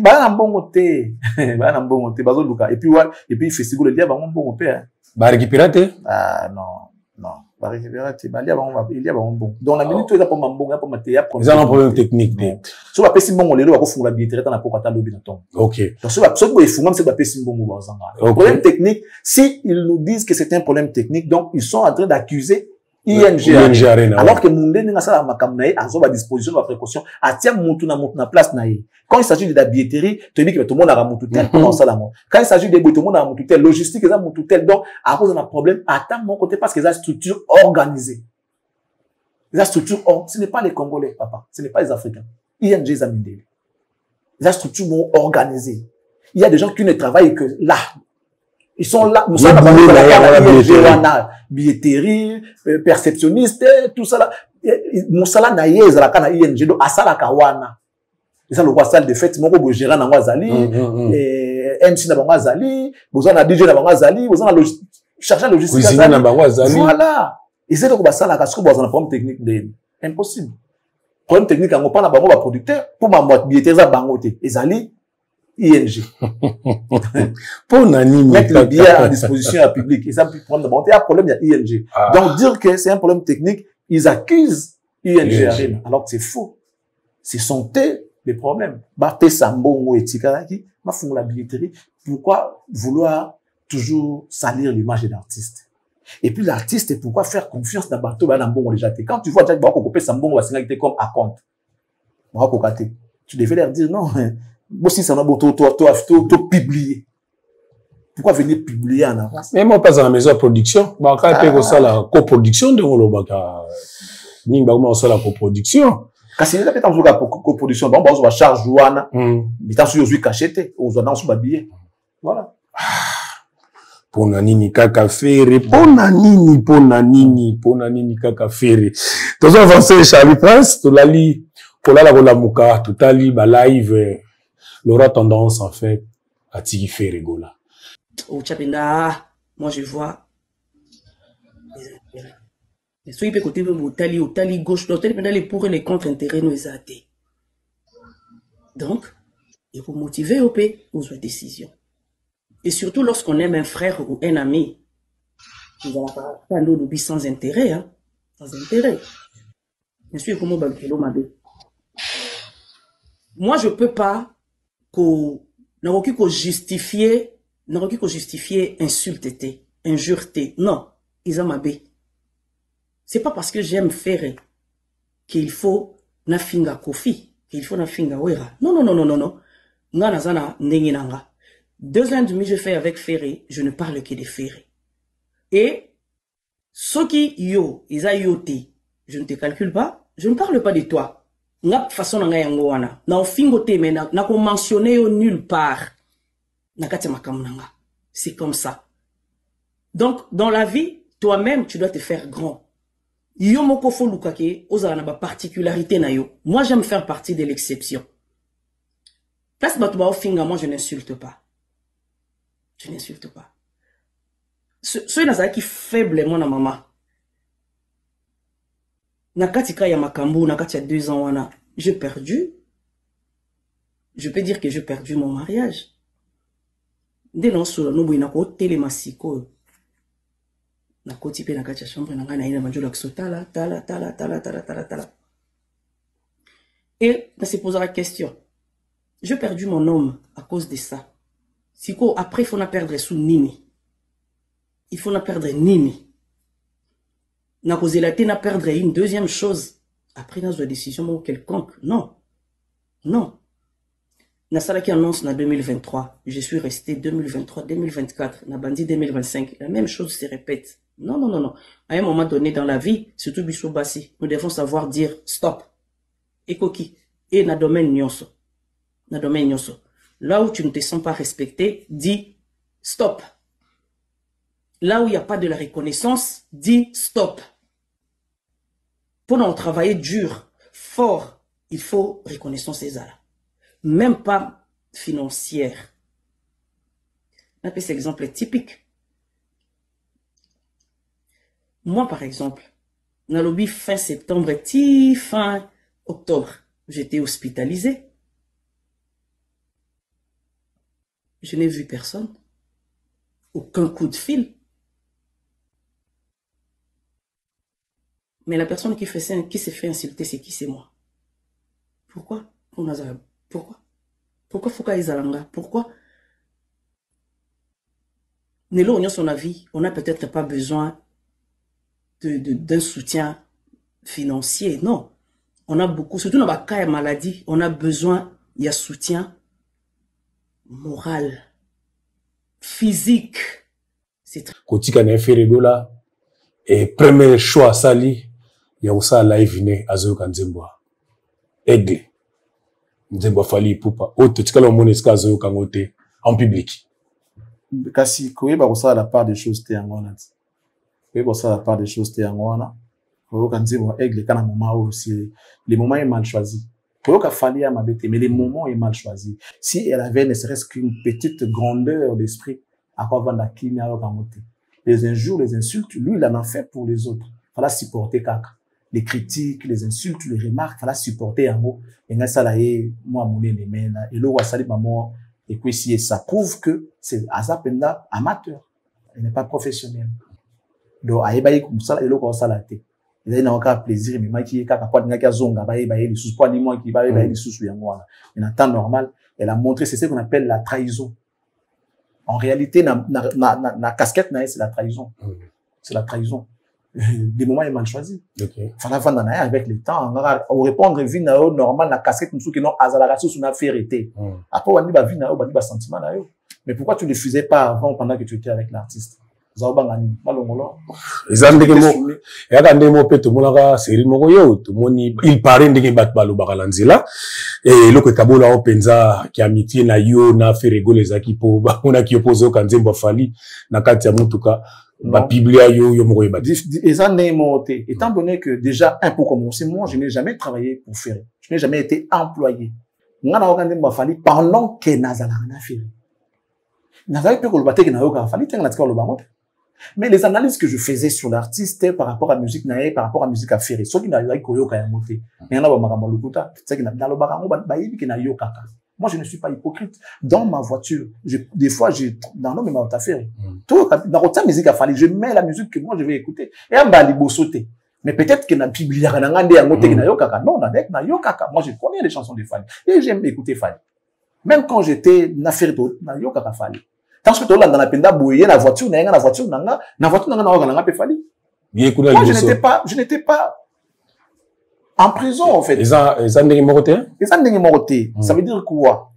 na mbongo te. Na mbongo te. Bazo luka. Et puis, festival, il y a mbongo te. Récupérer te? Ah, non. Récupérer te. Il y a mbongo. Donc, la minute, il y a pas mbongo, il y a pas matériel. Ils ont un problème technique. So, ba pesi mbongo, lelo, wako funga billetterie, na poko ata lobby na ton. Ok. Donc, so, ba funga, c'est ba pesi mbongo, bazanga. Problème technique, si ils nous disent que c'est un problème technique, donc, ils sont en train d'accuser ING Arena. Alors que Mundé n'a pas makamnaï, à sa disposition, à précaution, à tiens na place naïe. Quand il s'agit de la billetterie, tu dis que tout le monde a ramoututel, comment ça la mort. Quand il s'agit des bouts, tout le monde a ramoututel, logistique, ils ont ramoututel. Donc, à cause d'un problème, attends mon côté parce qu'ils ont structure organisée. La structure, ce n'est pas les Congolais, papa. Ce n'est pas les Africains. ING les a mis. La structure organisée. Il y a des gens qui ne travaillent que là. Ils sont là, nous sommes là, billetterie, perceptionniste, tout ça là. Nous sommes là, naïe, la kana ING, donc, à ça la kawana. Ils sont le salle de fête, mon gros, gérant na wazali, MC na wazali, besoin na DJ na wazali, besoin na chercher logistique na wazali. Voilà. Ils sont donc, ça la casque, besoin na problème technique de, impossible. Problème technique, on parle na bango, producteur, pour ma moite, billetterie, ça bangote. Ils allaient, ING. Pour nani, mettre le billet à disposition à public. Et ça peut prendre d'abord. Il y a un problème, il y a ING. Donc, dire que c'est un problème technique, ils accusent ING Arena. Alors que c'est faux. Ce sont eux les problèmes. Bate Sambongo et Tikaraki, ma font la billetterie. Pourquoi vouloir toujours salir l'image de l'artiste? Et puis, l'artiste, pourquoi faire confiance dans Bateau, dans Bongo déjà? Quand tu vois Jack Bako Sambongo, c'est comme à compte. Tu devais leur dire non. Si ça n'a pas publié. Pourquoi venir publier en avance? Mais moi, pas dans la maison de production. Bah, quand il y a la coproduction de mon baka, ni bah, on la coproduction. Quand c'est là, peut-être la coproduction, bon, on va charge Joana, mais t'as su aussi cacheté, on va dans ce billet. Voilà. Pour nanini kaka fere, pour nanini kaka fere. Tous avancés, Charlie Prince, tout la li, pour la mouka, tout la li, bah, live, l'aura tendance, en fait, à tirer faire rigola. Au Tchapenda, moi je vois. Mais soit il peut côté au tali gauche, l'autre les pour et les contre intérêts nous athées. Donc, il faut motiver au P aux décisions. Et surtout lorsqu'on aime un frère ou un ami, nous allons pas faire l'eau sans intérêt, hein, sans intérêt. Bien sûr, comment balkelo mabé. Moi je peux pas n'a justifier insulter, injureté. Non, ils ont mabé. C'est pas parce que j'aime faire qu'il faut na finga kofi, qu'il faut na finga wera. Non. Nga nazana ndengi nanga. 2 ans et demi je fais avec Ferré, je ne parle que de Ferré. Et ceux qui yo, ils a yoté, je ne te calcule pas, je ne parle pas de toi. Nga façon nga yango wana na ofingo te mais na ko mentionner yo nulle part na kati makam nanga. C'est comme ça. Donc dans la vie toi-même tu dois te faire grand. Yo moko fo lukake ozala na ba particularité na yo. Moi j'aime faire partie de l'exception. Place batuba ofinga, moi je n'insulte pas. Je n'insulte pas. Ceux na qui faible moi na maman. Nakatika ya makambu, nakati ya 2 ans wana, j'ai perdu. Je peux dire que j'ai perdu mon mariage. Dès non solo no boina ko télémasiko. Nakoti pe nakati ya chambre nanga na ina manjola ksotala tala. Et on se pose la question. J'ai perdu mon homme à cause de ça. Siko après il faut na perdre sous nini. Il faut na perdre nini. Na causé la na perdre une deuxième chose. Après dans une décision quelconque. Non. Na sala qui annonce na 2023. Je suis resté 2023, 2024. Na bandi 2025. La même chose se répète. Non. À un moment donné dans la vie, surtout Bissou Bassi, nous devons savoir dire stop. Et koki. Et na domaine nyonso. Là où tu ne te sens pas respecté, dis stop. là où il n'y a pas de la reconnaissance, dit stop. Pour nous travailler dur, fort, il faut reconnaissance et zala. Même pas financière. On appelle cet exemple typique. Moi, par exemple, dans le lobby fin septembre, fin octobre, j'étais hospitalisé. Je n'ai vu personne. Aucun coup de fil. Mais la personne qui s'est fait insulter, c'est qui? C'est moi. Pourquoi? Pourquoi? Pourquoi Fouka Izalanga? Pourquoi? Nélo, on a son avis. On n'a peut-être pas besoin d'un soutien financier. Non. On a beaucoup, surtout dans les cas de maladie, on a besoin, il y a soutien moral, physique. Kotika na Ferrego là, et premier choix sali, il y a aussi live né azo kanzemboa. Aigle. Nzemboa fali pupa. Autre tika lo moneska azo kangote en public. Kasi koye ba kosa la part des choses te ngona. Koye kosa la part des choses te ngona. Koyo kanzemboa aigle kana moment aussi les moments est mal choisi. Koyo ka fali à mabete mais les moments est mal choisi. Si elle avait ne serait-ce qu'une petite grandeur d'esprit à quoi vendre la kimia au kangote. Les injures, les insultes, lui il en a fait pour les autres. Fallait supporter kaka. Les critiques, les insultes, les remarques, fallait supporter en gros. Et nga ça là moi mon les mena et le wasali maman et puis si ça prouve que c'est azapenda amateur. Il n'est pas professionnel. Donc aïbaï comme ça et le quoi ça là té. Il a aucun plaisir mais moi qui kaka quoi nga zonga ba les sous pas ni moi qui ba les sous bien moi. En temps normal, elle a montré c'est ce qu'on appelle la trahison. En réalité na casquette na c'est la trahison. C'est la trahison. Des moments est mal choisi. Okay. Fallait vendre avec le temps. On répondre vie na normal na casquette nous qui non azala sous une affaire été. Après on dit ba vie na ba dit ba sentiment na yo. Mais pourquoi tu ne le faisais pas avant pendant que tu étais avec l'artiste? Zaobangani malongolo. Ezandeke mo yaka ndemo pe to monaka série moko yo to moni il paraît ndenge bat balo bakalanzela et loko kabola openza ki amitié na yo na Ferrego les akipo ba on a qui opposé au Kanzembo Fali na kati ya mutuka. Bah, Biblia yo moko yebati. Étant donné que déjà, pour commencer, moi, je n'ai jamais travaillé pour faire. Je n'ai jamais été employé. Pendant que Nazala n'a fait. Nazala peut que le n'a fallu mais les analyses que je faisais sur l'artiste par rapport à la musique naïe, par rapport à la musique à faire, ceux qui n'avaient pas monté. Mais il y en a c'est qui n'a pas moi, je ne suis pas hypocrite. Dans ma voiture, des fois, dans l'homme, ma affaire. Tout, dans la musique à fallu, je mets la musique que moi, je vais écouter. Et un balibo sauter. Mais peut-être que na Biblia, non, na yokaka. Moi, je connais les chansons de Fali. Et j'aime écouter Fali. Même quand j'étais na ferito, na yokaka Fali. Tant que dans la penda bouillé, la voiture, na voiture, na Fali. Moi, je n'étais pas en prison, en fait. Les années moroté? Les années moroté. Ça veut dire quoi?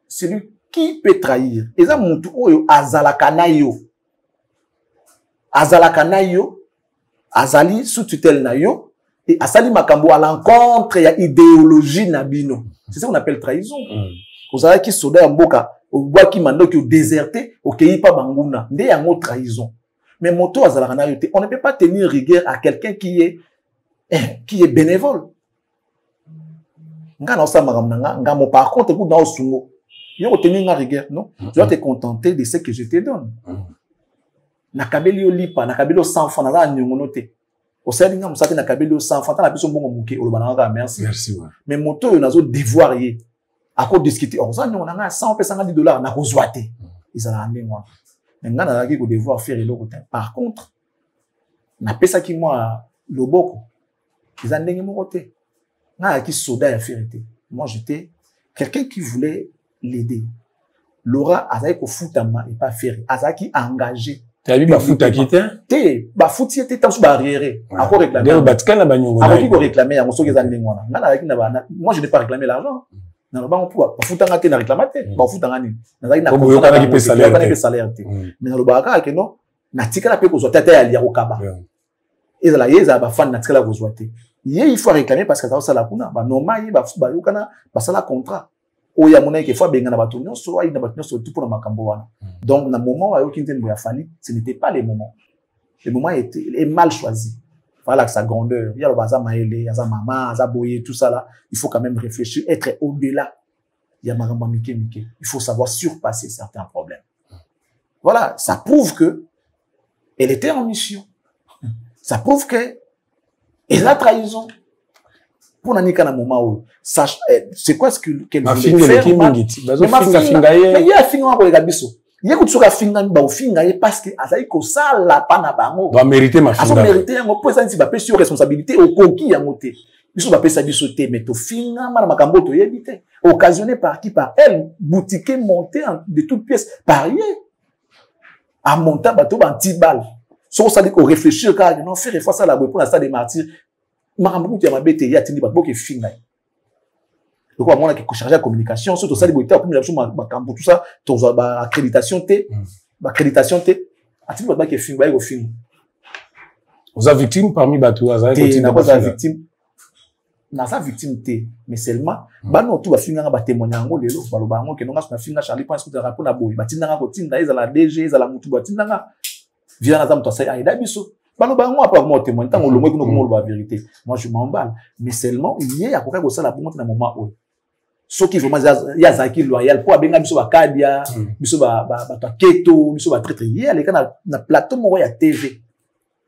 Celui qui peut trahir. Et ça, mon tout, azalakanayo. Azalakanayo. Azali sous tutelle nayo. Et asali makambo à l'encontre, il y a idéologie nabino. C'est ça qu'on appelle trahison. Vous savez qui soda mboka, au bois qui m'a qui déserté, au pays pas banguna. Ndé y a mot trahison. Mais moto azalakanayo, on ne peut pas tenir rigueur à quelqu'un qui est bénévole. Par contre, vous dans sumo, il y a tenir rigueur, non? Tu dois te contenter de ce que je te donne. Nakabeli lipa, nakabeli 100 francs, na nyongonote. Au sein d'un ça nakabeli 100 francs, na biso bongo muke, o bananga merci. Merci. Mais moto yo nazo devoir yé. À quoi discuter? On ça nyonga 100 $, na kozwate. Ils ont amené moi. Maintenant, on a devoir faire le côté. Par contre, na pesa ki moi loboko. Ils ont ndenge mon côté. Na ki soda ya fierté. Moi j'étais quelqu'un qui voulait l'aider. Laura azaki ko futama et pas faire. Azaki engagé. Tu as vu ba futa qui était? Ba futi était tant sous barrière. À quoi réclamer? D'ailleurs batikana ba nyongo. À qui ko réclamer ya moso kezali ngwana. Ngana azaki na ba moi je n'ai pas réclamé l'argent. Na ba pour ba futanga te na réclamate. Ba futanga ni. Nazaki na contrat qui paye salaire. Mais na lo baka ke non na tikala pe ko zota ta ya lia okaba. Et la yeza ba fan na tikala ko zota. Il faut réclamer parce que ça ça la kuna ba normal ba yokana ba sala contrat. Oya mona ke fois benga na batonyo so ai na batonyo so tout pour na makambo wana. Donc, dans le moment où il y a fallu, ce n'était pas les moments. Le moment est mal choisi. Voilà sa grandeur. Il y a le bazar maïle, il y a sa maman, il y a boye, tout ça là. Il faut quand même réfléchir, être au-delà. Il y a Maramba Mike. Il faut savoir surpasser certains problèmes. Voilà. Ça prouve que elle était en mission. Ça prouve que elle a trahison. Pour n'en un moment où, c'est quoi ce qu'elle voulait faire? Mais il y a finga pour les gabisso. Il y a que tu sois finga ba finga parce que azaï ko ça la pana bango. Va mériter ma finga. Va mériter un peu ça, va payer sur responsabilité au coquille à monter. Biso va payer sa bisoté, mais to finga mara makambo to yebite. Occasionné par qui? Par elle, boutique montée de toutes pièces, parier. À monter bateau en 10 balles. Sans ça dit qu'on réfléchit car non faire fois ça la pour la stade des martyrs. Makambo tu ma bête ya tindi bateau qui finga. Donc, on a quelque chargé à communication, surtout ça, les boîtes, tout ça, ton accréditation T, accréditation T, à tout le monde qui est film, au film. Vous avez victime parmi Batou, vous avez victime. Dans sa victime T, mais seulement, bah non, tout va finir à témoigner en gros, les lots, bah le bango, que non, on a fini Charlie Point, que tu rappelles à Boy, bah t'inanga kotinda, ils à la DG, ils à la moutou, bah t'inanga, vient à la toi, ça y est, d'abisso. Bah le bango, après, moi, témoigner, tant qu'on le moins que nous, la vérité. Moi, je m'emballe. Mais seulement, il y a à peu près ça, la pour montrer dans le moment où. Ce qui vraiment il y a Zaki loyal pour abenga biso ba kadia biso ba keto biso ba traiter hier les gars na plateau mo ya TV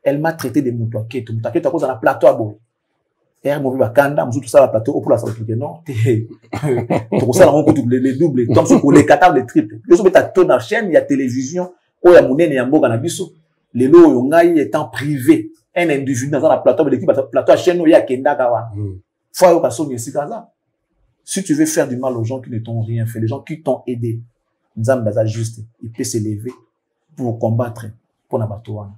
elle m'a traité de muto keto à cause na plateau abo hier mo ba kanda mo tout ça la plateau pour la salle non pour ça on compte les doubles donc pour les quatre les triples biso beta to na chaîne il y a télévision o ya munene ya mboka na biso les lots yo ngai étant privé un individu dans la plateau l'équipe plateau chaîne o ya kenda kawa faut yo kaso ngesi kaza. Si tu veux faire du mal aux gens qui ne t'ont rien fait, les gens qui t'ont aidé, Nzambe juste, il peut s'élever pour combattre pour n'abattoir.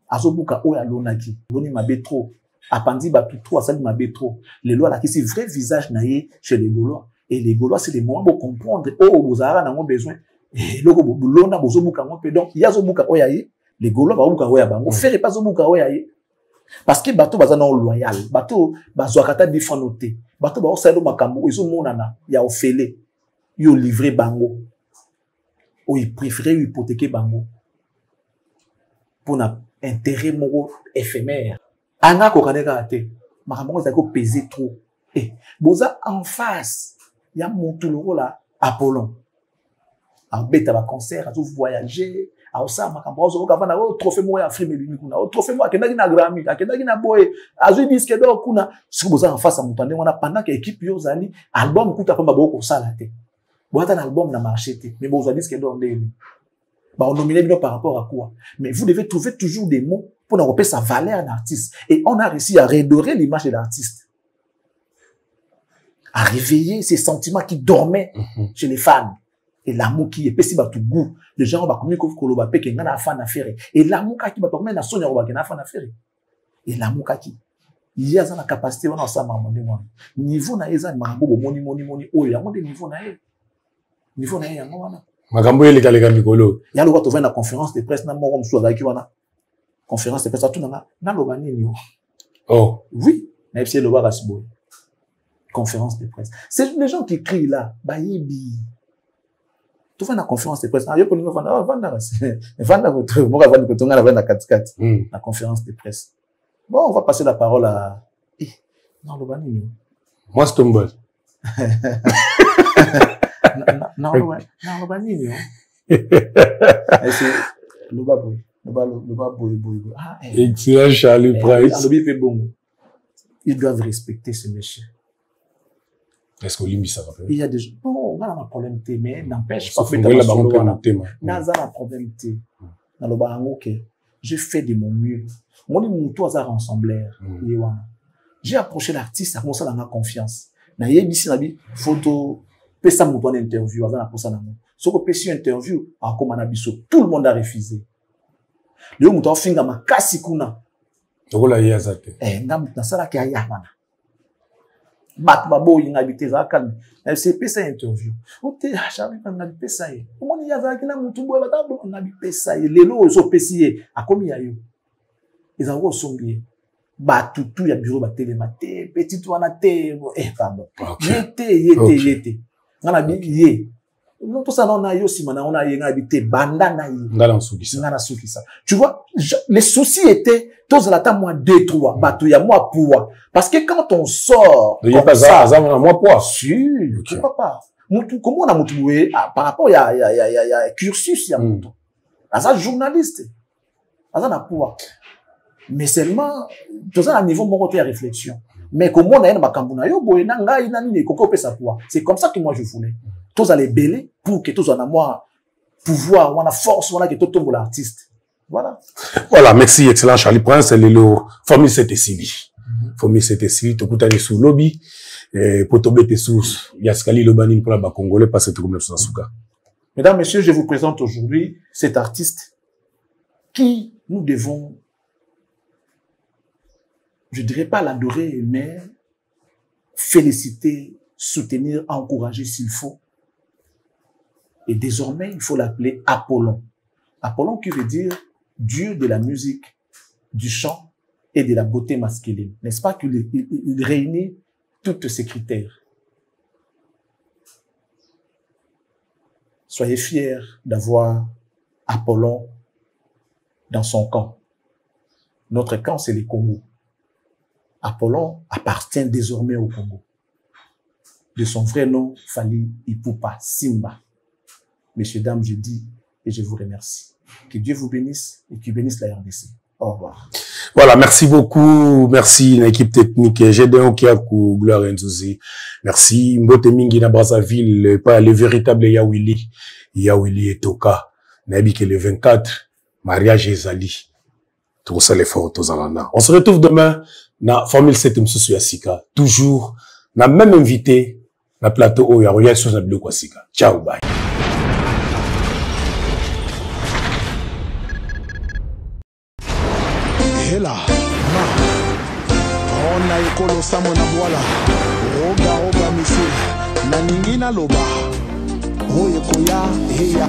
Azobuka oya lonaki, loni mabe trop, apandi batu trop, asali mabe trop. Les lois là qui c'est vrai visage naïe chez les Gaulois. Et les Gaulois c'est des moments pour comprendre. Oh, bozara n'a besoin. Et loko bolona bozobuka ngope donc yazobuka oya ye, les Gaulois ba buka oya bango. Faire pas zobuka oya ye. Parce que bateau bazana loyal, bateau bazwakata difanoté, bateau ba osalo makambo izo monana ya ofele, yo livré bango, ou il préférait hypothéquer bango pour na intérêt moro éphémère. Anga ko kaneka ate, makambo za ko peser trop. Eh, boza en face, ya montuloko la Apollon. En bête à concert, à tout voyager. Aosa makambo ozo kavana o trophée mo ya frime limi kuna o trophée mo akenda na Grammy akenda na boy azu disque do kuna sikuboza en face à mutande wana pendant que équipe yo zali album kuta pamba boko sala te boata na album na marché te mais boza disque do ndeli ba on nominé bino par rapport à quoi mais vous devez trouver toujours des mots pour nous repérer sa valeur d'artiste et on a réussi à redorer l'image de l'artiste à réveiller ces sentiments qui dormaient chez les fans. Et l'amour qui est pessi ba tout goût les gens va communiquer ko loba pe ke ngana afana faire et l'amour qui va permettre na sonya ba ke na afana faire et l'amour qui il y a la capacité on ça mamonde moi niveau na eza mambo moni oyo ya monde niveau na ya ngwana makambo ele kaleka mikolo ya lo to na conférence de presse na moko mso za ki wana conférence de presse tout na loba nini oh oui na FC loba rasibo conférence de presse c'est les gens qui crient là ba yibi. Tu fais la conférence de presse. Ah, yo pour nous vendre votre moi vendre que ton la katikati. La conférence de presse. Bon, on va passer la parole à non le bani. Moi c'est ton boss. Non le bani. C'est le baboy. Ah, excellent Charlie Price. Ils doivent respecter ce monsieur. Est-ce que l'imbi ça va faire? Il y a des gens. Non, on a un problème T, mais n'empêche pas. On a un problème T. Dans le barango, j'ai fait de mon mieux. Moi, mon toit a rassemblé. J'ai approché l'artiste, ça commence à avoir confiance. Na yebisi na bi photo, pesa mon interview, à pour ça na mo. So ko pesi interview, a comme na biso, tout le monde a refusé. Le muto finga makasi kuna. Donc là il y a ça. Ngam na sala ki aya mana. Bat babo il habité za calme c'est pesa interview on te jamais quand on a pesa ye on y a za kina mutu bo ba tabo on a pesa ye lelo so pesier a komi ya yo ils ont sombier ba tout ya bureau ba télé maté petit wana te pardon yete ngana bi ye tout ça on a yo si on a yenga habité banda na yi ngana souki ça tu vois les soucis étaient tous à la temps moins 2 3 bateau ya moi pour parce que quand on sort il y a pas ça moi poids sûr pourquoi pas comment on a motivé par rapport ya cursus ya mutu asa journaliste asa na pouvoir mais seulement tout ça à niveau mon côté réflexion mais comment on a une bakambuna yo boye na ngai na nini koko pe sa pouvoir c'est comme ça que moi je voulais tous aller belé pour que tous en a moi pouvoir on a force on a que tout tombe l'artiste voilà merci excellent Charlie Prince le famille c'était Sili famille c'était Sili to kutani sous lobby pour tomber tes sources yaskali le banine pour la congolais parce que comme le souka. Mesdames messieurs, je vous présente aujourd'hui cet artiste qui nous devons, je dirais pas l'adorer, mais féliciter, soutenir, encourager s'il faut. Et désormais, il faut l'appeler Apollon. Apollon qui veut dire Dieu de la musique, du chant et de la beauté masculine. N'est-ce pas qu'il réunit tous ces critères? Soyez fiers d'avoir Apollon dans son camp. Notre camp, c'est le Congo. Apollon appartient désormais au Congo. De son vrai nom, Fally Ipupa Simba. Messieurs, dames, je dis et je vous remercie. Que Dieu vous bénisse et qu'il bénisse la RDC. Au revoir. Voilà, merci beaucoup. Merci l'équipe technique. Gédéon Kiakou, Gloire Nzouzi. Merci. Mbote Mingi na Brazzaville, pas le véritable Yawili. Yawili et Toka. Nabi que le 24, mariage Ezali. Tout ça les photos en on se retrouve demain na Formule 7 Msusu Yasika. Toujours na même invité na plateau Oya Royal sur na Bleu Kwasika. Ciao, bye. Hela, ma, on a ekolo samo na boala, roga mise, na ningina loba, oye koya, heya.